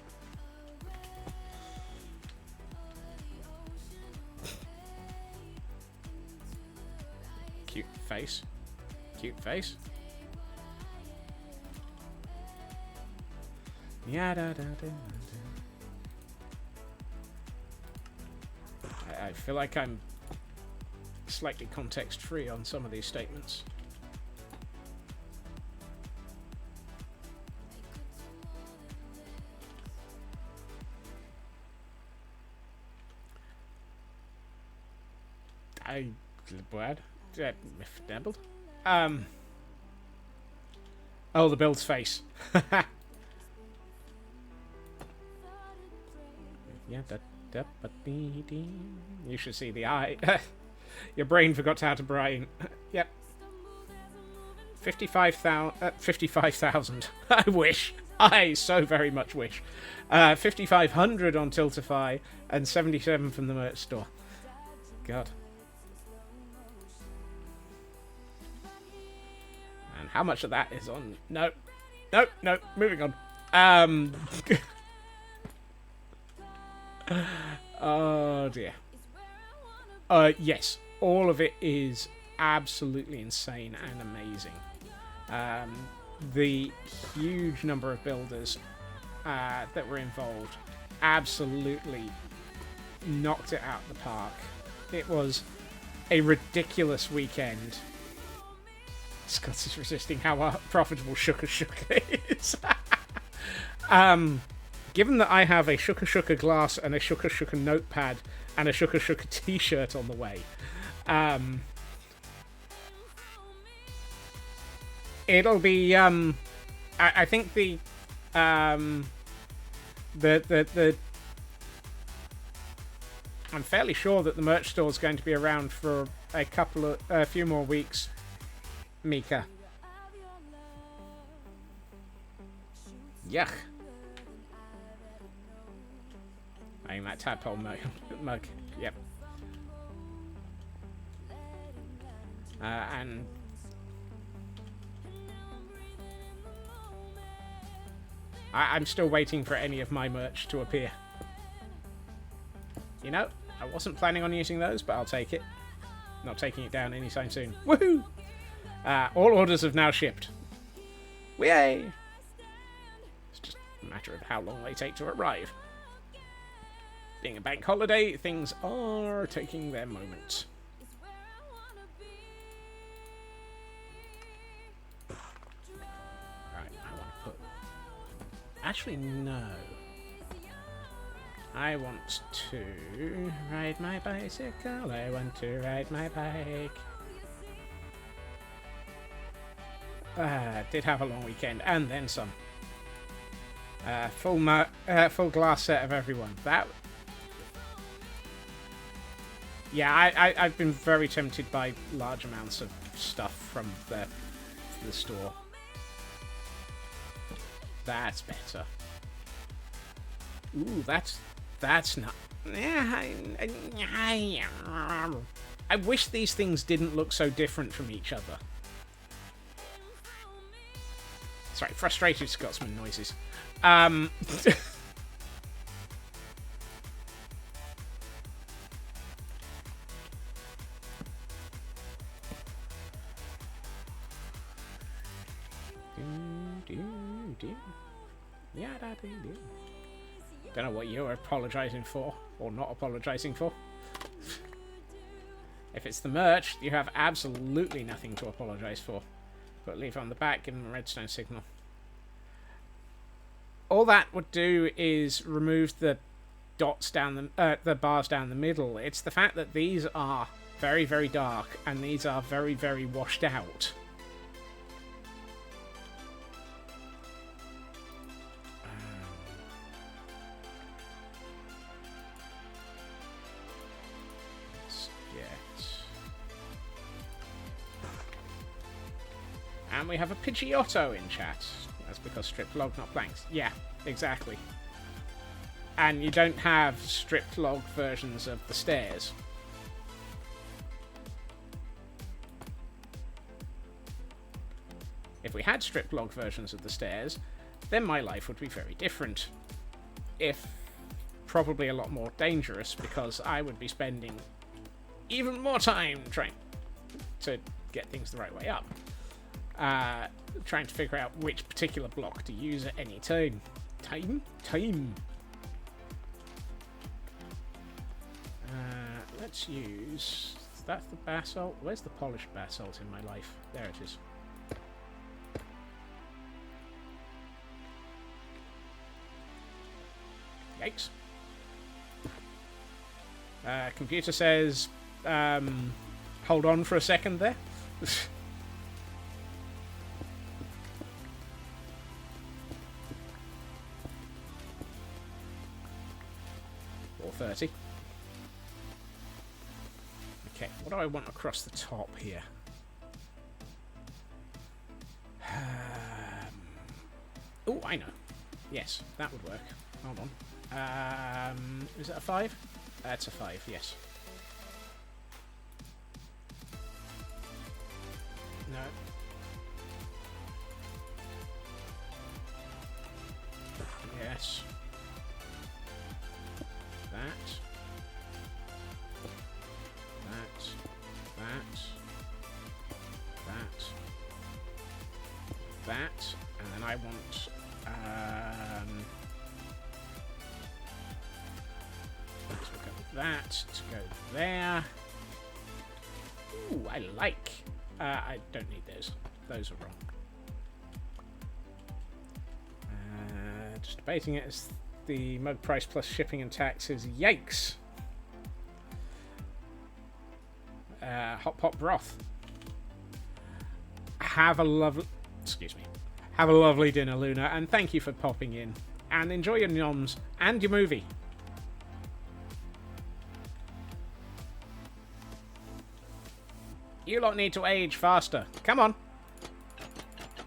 Cute face. Cute face. Yeah, da, da, da, da. I feel like I'm slightly context-free on some of these statements. What? Dabbled? Oh, the build's face. Yeah, you should see the eye. Your brain forgot how to brain. Yep. 55,000. I wish. I so very much wish. 5,500 on Tiltify and 77 from the merch store. God. And how much of that is on? No. Moving on. Oh dear. Yes, all of it is absolutely insane and amazing. The huge number of builders that were involved absolutely knocked it out of the park. It was a ridiculous weekend. Scott is resisting how profitable Shuka Shuka is. Given that I have a Shuka Shuka glass and a Shuka Shuka notepad and a Shuka Shuka t-shirt on the way, it'll be I think the I'm fairly sure that the merch store is going to be around for a few more weeks. Mika. Yuck. I think that tadpole mug. Yep. And I'm still waiting for any of my merch to appear. You know, I wasn't planning on using those, but I'll take it. Not taking it down anytime soon. Woohoo! All orders have now shipped. Yay! It's just a matter of how long they take to arrive. Being a bank holiday, things are taking their moment. Right, I want to put... Actually, no. I want to ride my bicycle. I want to ride my bike. Did have a long weekend, and then some. Full glass set of everyone. That. Yeah, I've been very tempted by large amounts of stuff from the store. That's better. Ooh, that's not. I wish these things didn't look so different from each other. Sorry, frustrated Scotsman noises. Don't know what you're apologising for, or not apologising for. If it's the merch, you have absolutely nothing to apologise for. Put a lever on the back, give them a redstone signal. All that would do is remove the dots down the bars down the middle. It's the fact that these are very, very dark, and these are very, very washed out. And we have a Pidgeotto in chat. That's because stripped log, not planks. Yeah, exactly. And you don't have stripped log versions of the stairs. If we had stripped log versions of the stairs, then my life would be very different. If probably a lot more dangerous, because I would be spending even more time trying to get things the right way up. Trying to figure out which particular block to use at any time. Time. Let's use... Is that the basalt? Where's the polished basalt in my life? There it is. Yikes. Computer says, hold on for a second there. 30. Okay, what do I want across the top here? Oh, I know. Yes, that would work. Hold on. Is it a 5? That's a 5, yes. No. Yes. That, and then I want let's go with that to go there. Ooh, I like. I don't need those. Those are wrong. Just debating it as the mug price plus shipping and taxes. Yikes! Hot pot broth. Have a lovely dinner, Luna, and thank you for popping in. And enjoy your noms and your movie. You lot need to age faster. Come on.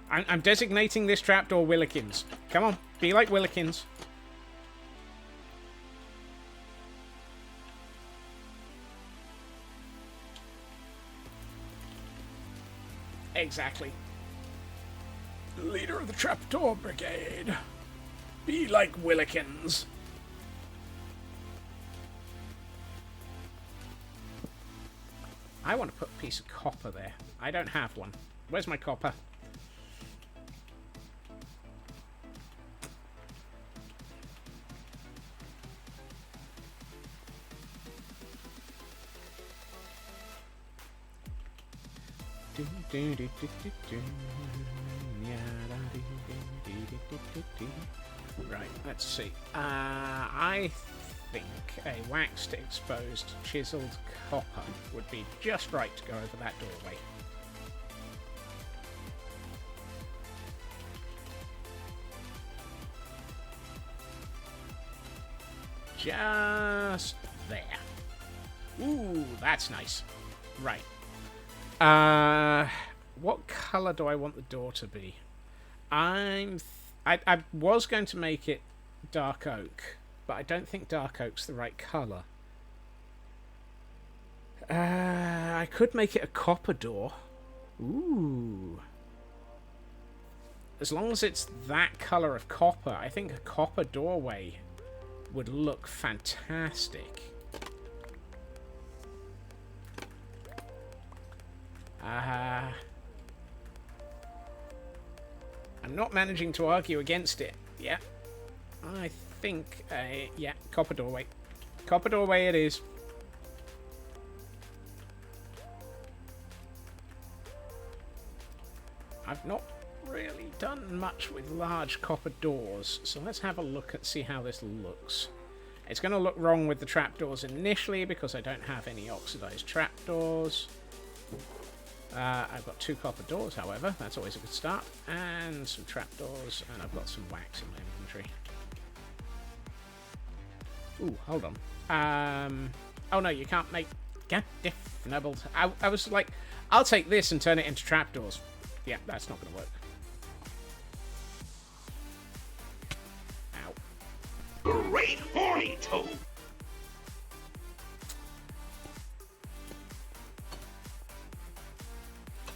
I'm designating this trapdoor Willikins. Come on, be like Willikins. Exactly. Leader of the Trapdoor Brigade. Be like Willikins. I want to put a piece of copper there. I don't have one. Where's my copper? Right, let's see. I think a waxed, exposed, chiseled copper would be just right to go over that doorway. Just there. Ooh, that's nice. Right. What colour do I want the door to be? I was going to make it dark oak, but I don't think dark oak's the right colour. I could make it a copper door. Ooh. As long as it's that colour of copper, I think a copper doorway would look fantastic. I'm not managing to argue against it. Yeah. I think, yeah, copper doorway. Copper doorway it is. I've not really done much with large copper doors, so let's have a look and see how this looks. It's going to look wrong with the trapdoors initially because I don't have any oxidized trapdoors. I've got 2 copper doors, however. That's always a good start. And some trapdoors, and I've got some wax in my inventory. Ooh, hold on. Oh no, you can't make... God diff nubbled. I was like, I'll take this and turn it into trapdoors. Yeah, that's not going to work. Ow. Great horny toad.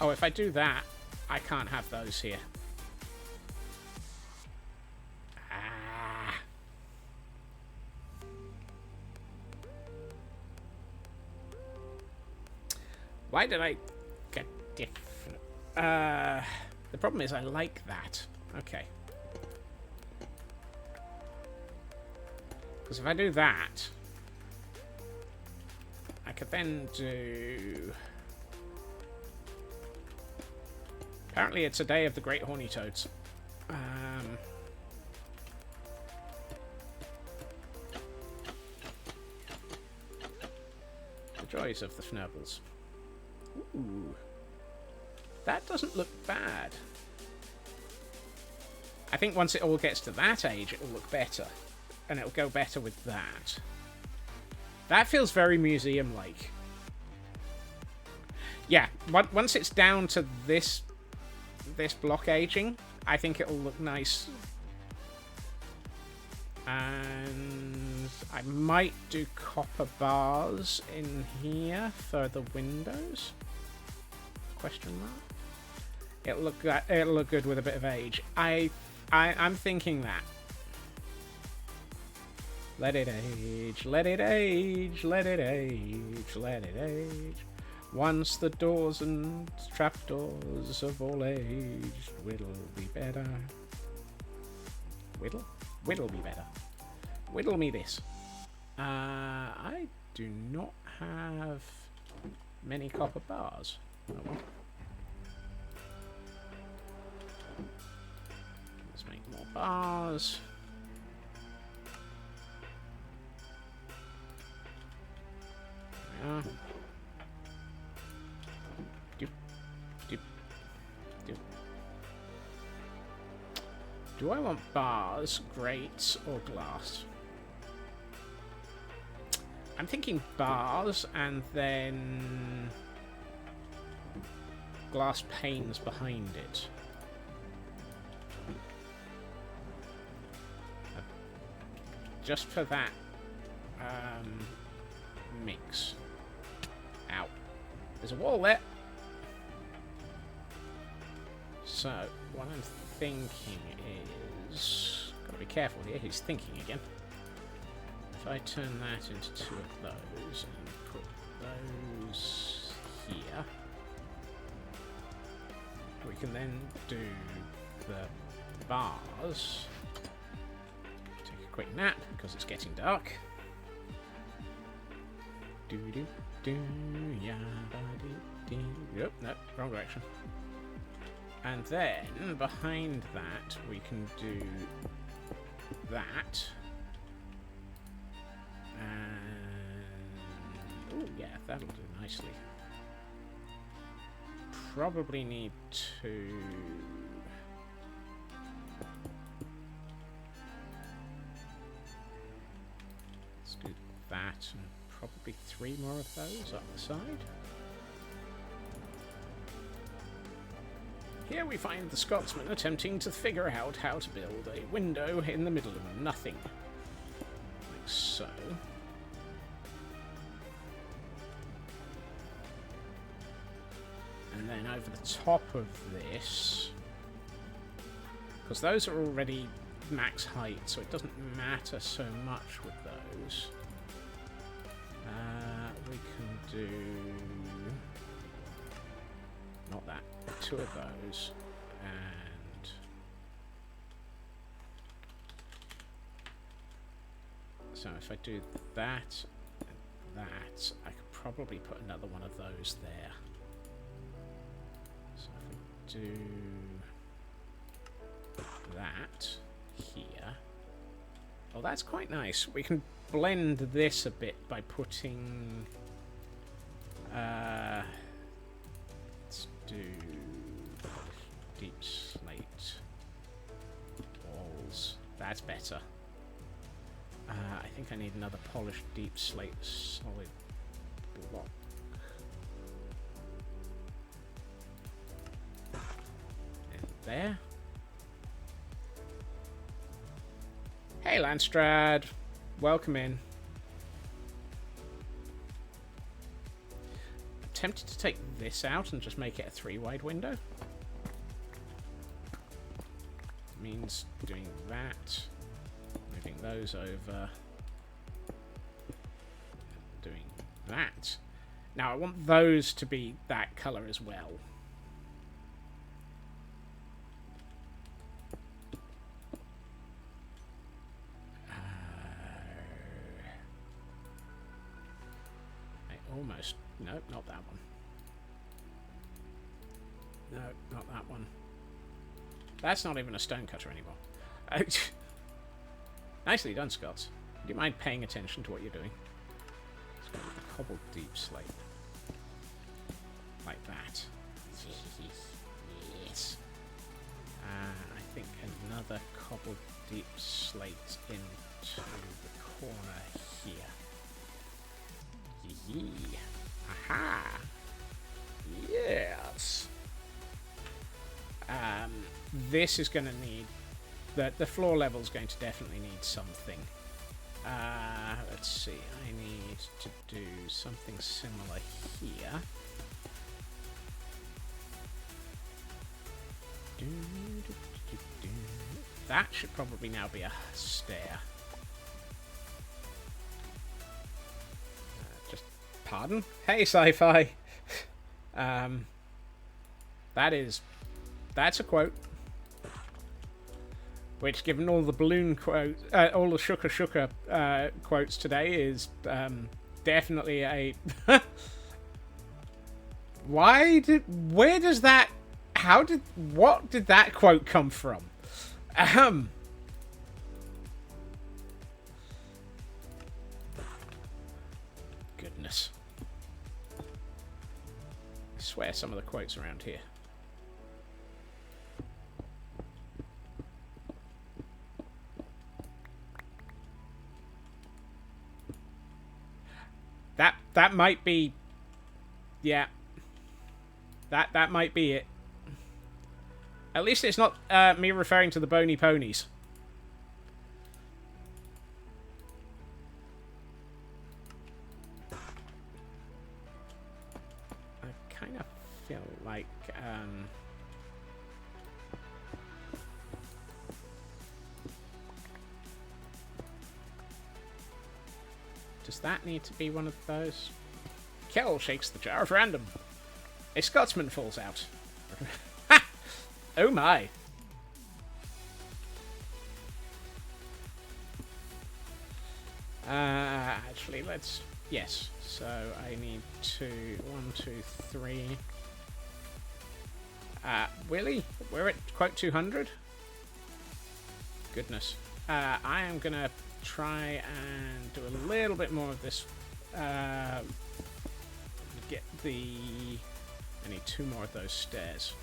Oh, if I do that, I can't have those here. Ah. Why did I get different? The problem is I like that. Okay. Because if I do that, I could then do... Apparently it's a day of the great horny toads. The joys of the Fnurbles. Ooh. That doesn't look bad. I think once it all gets to that age, it'll look better. And it'll go better with that. That feels very museum-like. Yeah, once it's down to this block aging, I think it'll look nice. And I might do copper bars in here for the windows. Question mark. It'll look good with a bit of age. I'm thinking that. Let it age, let it age, let it age, let it age. Once the doors and trapdoors of all age, whittle be better. Whittle? Whittle be better. Whittle me this. I do not have many copper bars. Oh well. Let's make more bars. There we are. Do I want bars, grates, or glass? I'm thinking bars and then glass panes behind it. Just for that mix. Ow. There's a wall there. So, what I'm thinking is... Gotta be careful here. He's thinking again. If I turn that into 2 of those and put those here, we can then do the bars. Take a quick nap because it's getting dark. Do do do ya ba dee dee. Yep, no, wrong direction. And then behind that we can do that. And oh yeah, that'll do nicely. Probably need to let's do that and probably 3 more of those up the side. Here we find the Scotsman attempting to figure out how to build a window in the middle of nothing. Like so. And then over the top of this, because those are already max height, so it doesn't matter so much with those. We can do not that, 2 of those, and so if I do that and that, I could probably put another one of those there. So if we do that here, oh, that's quite nice. We can blend this a bit by putting let's do deep slate walls. That's better. I think I need another polished deep slate solid block. And there. Hey Landstrad, welcome in. Tempted to take this out and just make it a 3-wide window. Means doing that, moving those over, doing that. Now I want those to be that colour as well. I almost... No, not that one. No, not that one. That's not even a stone cutter anymore. Nicely done, Scots. Do you mind paying attention to what you're doing? Let's go with the cobbled deep slate. Like that. Yes. I think another cobbled deep slate into the corner here. Yee. Aha! Yes! This is going to need... The floor level is going to definitely need something. Let's see. I need to do something similar here. That should probably now be a stair. Just pardon? Hey, sci-fi. That's a quote. Which, given all the balloon quotes, all the shuka shuka quotes today, is definitely a. Where does that? What did that quote come from? Goodness. I swear some of the quotes around here. That might be, yeah. That might be it. At least it's not me referring to the bony ponies. I kind of feel like that need to be one of those? Kell shakes the jar of random. A Scotsman falls out. Ha! Oh my. Actually, let's... Yes, so I need 2, 1, 2, 3. Willie, we're at quote 200. Goodness. I am going to try and do a little bit more of this. Get the... I need 2 more of those stairs.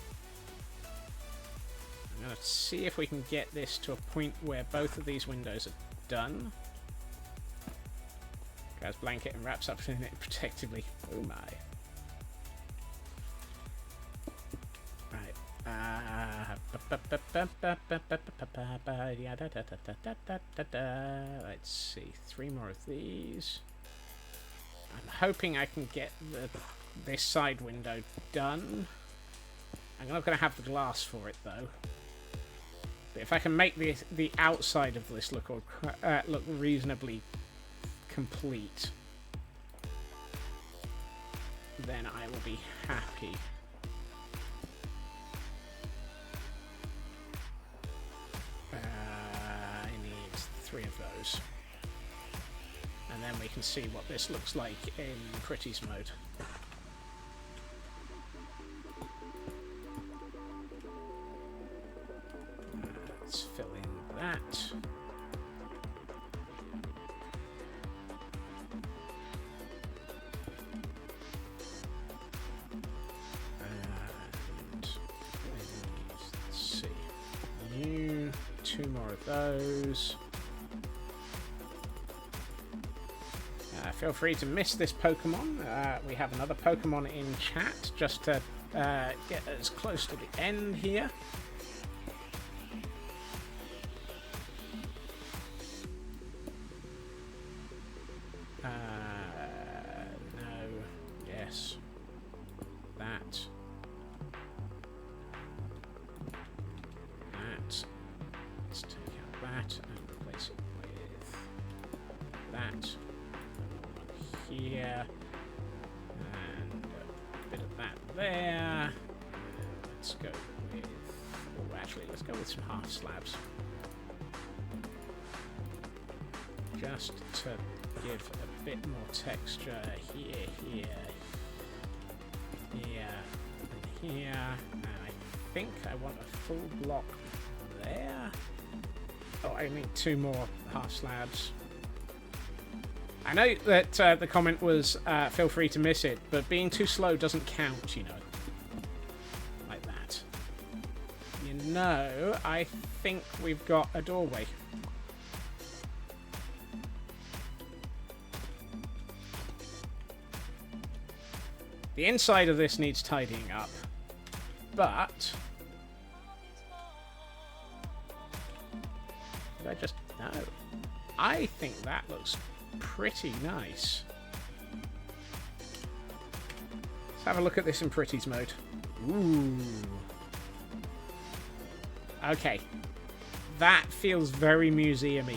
I'm going to see if we can get this to a point where both of these windows are done. Grabs blanket and wraps up in it protectively. Oh my. Right. Let's see. 3 more of these. I'm hoping I can get this side window done. I'm not going to have the glass for it though. But if I can make the outside of this look reasonably complete, then I will be happy. I need 3 of those. And then we can see what this looks like in Pretties mode. Let's fill in that. And let's see. 2 more of those. Feel free to miss this Pokemon. We have another Pokemon in chat just to get us close to the end here. No. Yes. That. That. Let's take out that and replace it with that. Here. And a bit of that there. Let's go with... Oh, actually, let's go with some half slabs. Just to give a bit more texture here, here, here, and here. And I think I want a full block there. Oh, I need 2 more half slabs. I know that the comment was feel free to miss it, but being too slow doesn't count, you know. Like that. You know, I think we've got a doorway. The inside of this needs tidying up, but... Did I just... No. I think that looks pretty nice. Let's have a look at this in Pretties mode. Ooh. Okay. That feels very museum-y.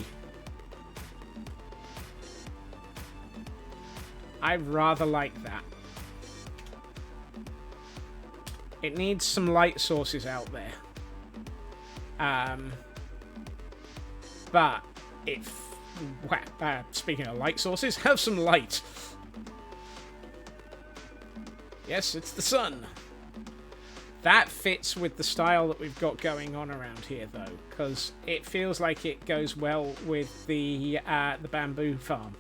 I rather like that. It needs some light sources out there. But speaking of light sources, have some light. Yes, it's the sun. That fits with the style that we've got going on around here, though, because it feels like it goes well with the bamboo farm.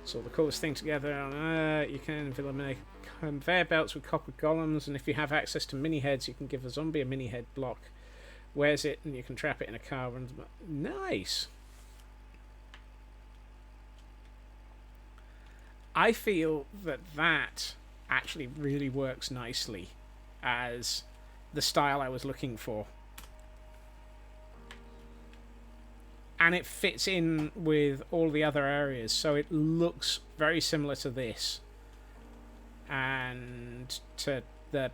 So the coolest thing together, you can make conveyor belts with copper golems, and if you have access to mini heads, you can give a zombie a mini head block. Wears it, and you can trap it in a car. Nice. I feel that that actually really works nicely as the style I was looking for. And it fits in with all the other areas, so it looks very similar to this. And to the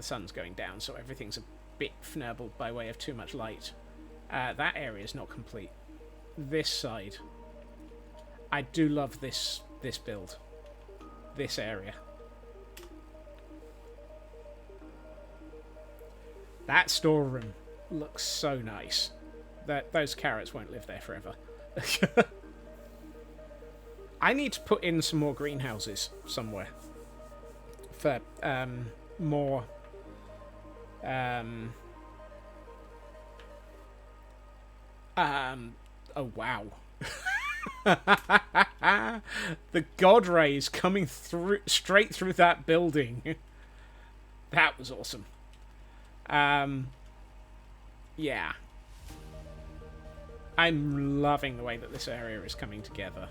sun's going down, so everything's a bit fnurbled by way of too much light. That area is not complete. this side. I do love this build. This area. That storeroom looks so nice. Those carrots won't live there forever. I need to put in some more greenhouses somewhere. For more... oh wow. The god rays coming through straight through that building. That was awesome. Yeah. I'm loving the way that this area is coming together.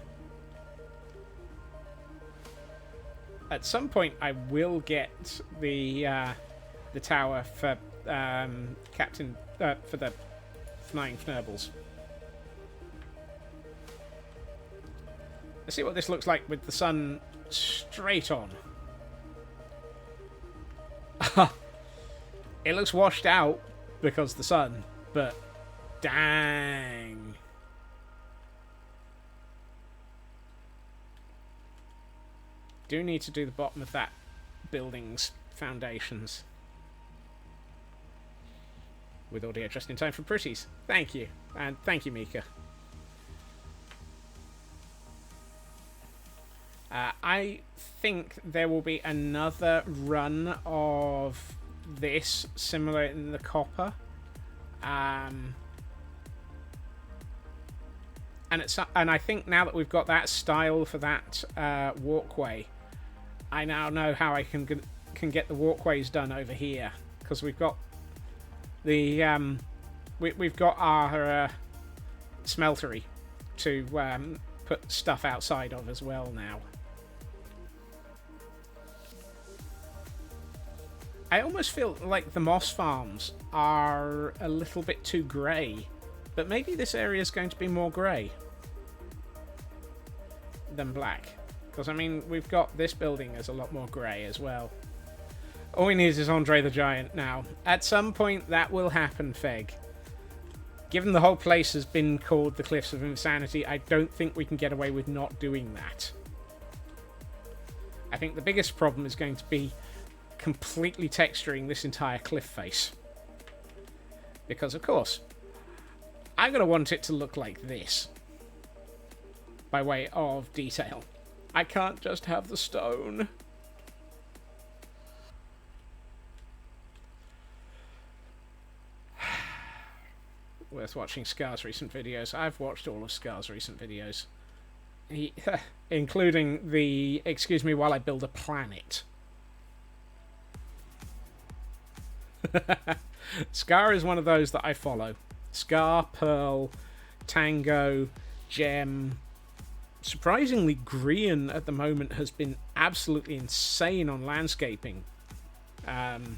At some point I will get the tower for Captain for the Flying Fnurbles. Let's see what this looks like with the sun straight on. It looks washed out because of the sun, but dang. Do need to do the bottom of that building's foundations. With audio just in time for pretties. Thank you. And thank you, Mika. I think there will be another run of this similar in the copper. And I think now that we've got that style for that walkway, I now know how I can get the walkways done over here, because we've got the we've got our smeltery to put stuff outside of as well now. I almost feel like the moss farms are a little bit too grey, but maybe this area is going to be more grey than black. Because, I mean, we've got this building as a lot more grey as well. All we need is Andre the Giant now. At some point, that will happen, Feg. Given the whole place has been called the Cliffs of Insanity, I don't think we can get away with not doing that. I think the biggest problem is going to be completely texturing this entire cliff face. Because, of course, I'm going to want it to look like this. By way of detail. I can't just have the stone. Worth watching Scar's recent videos. I've watched all of Scar's recent videos. Including the excuse me while I build a planet. Scar is one of those that I follow. Scar, Pearl, Tango, Gem. Surprisingly, Grian at the moment has been absolutely insane on landscaping. Candles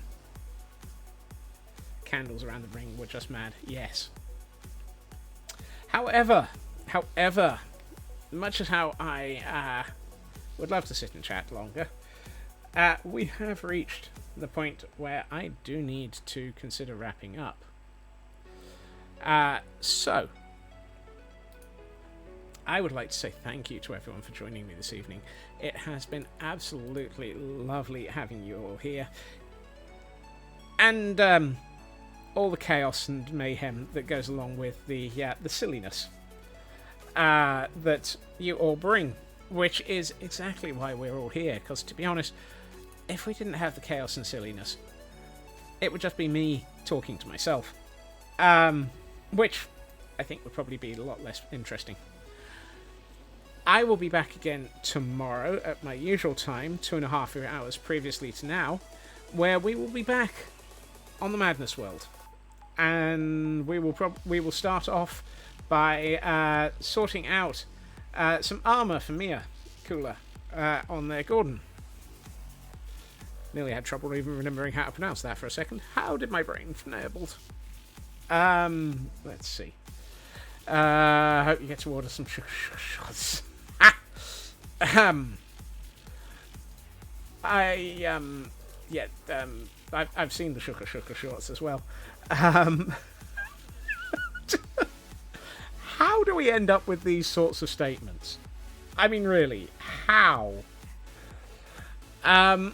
around the ring were just mad. Yes. However, much as how I would love to sit and chat longer, we have reached the point where I do need to consider wrapping up. So, I would like to say thank you to everyone for joining me this evening. It has been absolutely lovely having you all here. And all the chaos and mayhem that goes along with the silliness that you all bring, which is exactly why we're all here. Because, to be honest, if we didn't have the chaos and silliness, it would just be me talking to myself. Which I think would probably be a lot less interesting. I will be back again tomorrow at my usual time, 2.5 hours previously to now, where we will be back on the Madness World. And we will start off by sorting out some armour for Mia Cooler on their Gordon. Nearly had trouble even remembering how to pronounce that for a second. How did my brain fnurbled? Let's see. I hope you get to order some shots. I've seen the Shuka shorts as well. How do we end up with these sorts of statements? I mean, really, how? I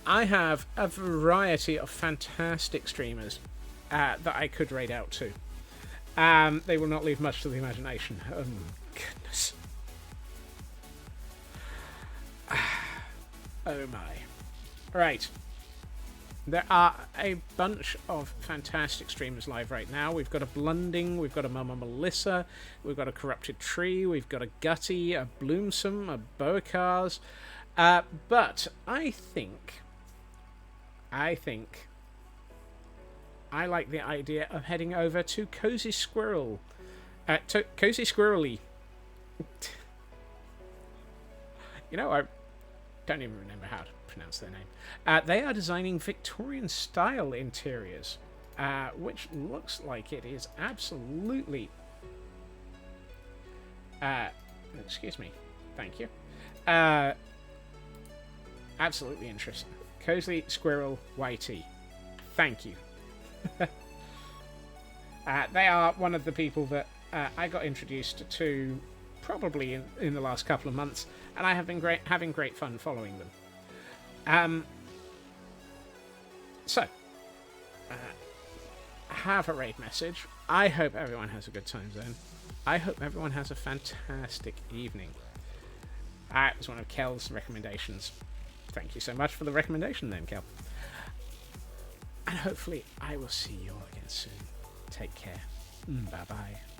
have a variety of fantastic streamers that I could raid out to. They will not leave much to the imagination. Oh, goodness. Oh, my. Right. There are a bunch of fantastic streamers live right now. We've got a Blunding, we've got a Mama Melissa, we've got a Corrupted Tree, we've got a Gutty, a Bloomsome, a Boacars. But I think I like the idea of heading over to Cozy Squirrel. Cozy Squirrely. You know, I don't even remember how to pronounce their name. They are designing Victorian-style interiors, which looks like it is absolutely... excuse me. Thank you. Absolutely interesting. Cozy Squirrel YT. Thank you. They are one of the people that I got introduced to probably in the last couple of months, and I have been having great fun following them. So, have a raid message. I hope everyone has a good time zone. I hope everyone has a fantastic evening. That was one of Kel's recommendations. Thank you so much for the recommendation then, Kel. And hopefully I will see you all again soon. Take care. Bye-bye.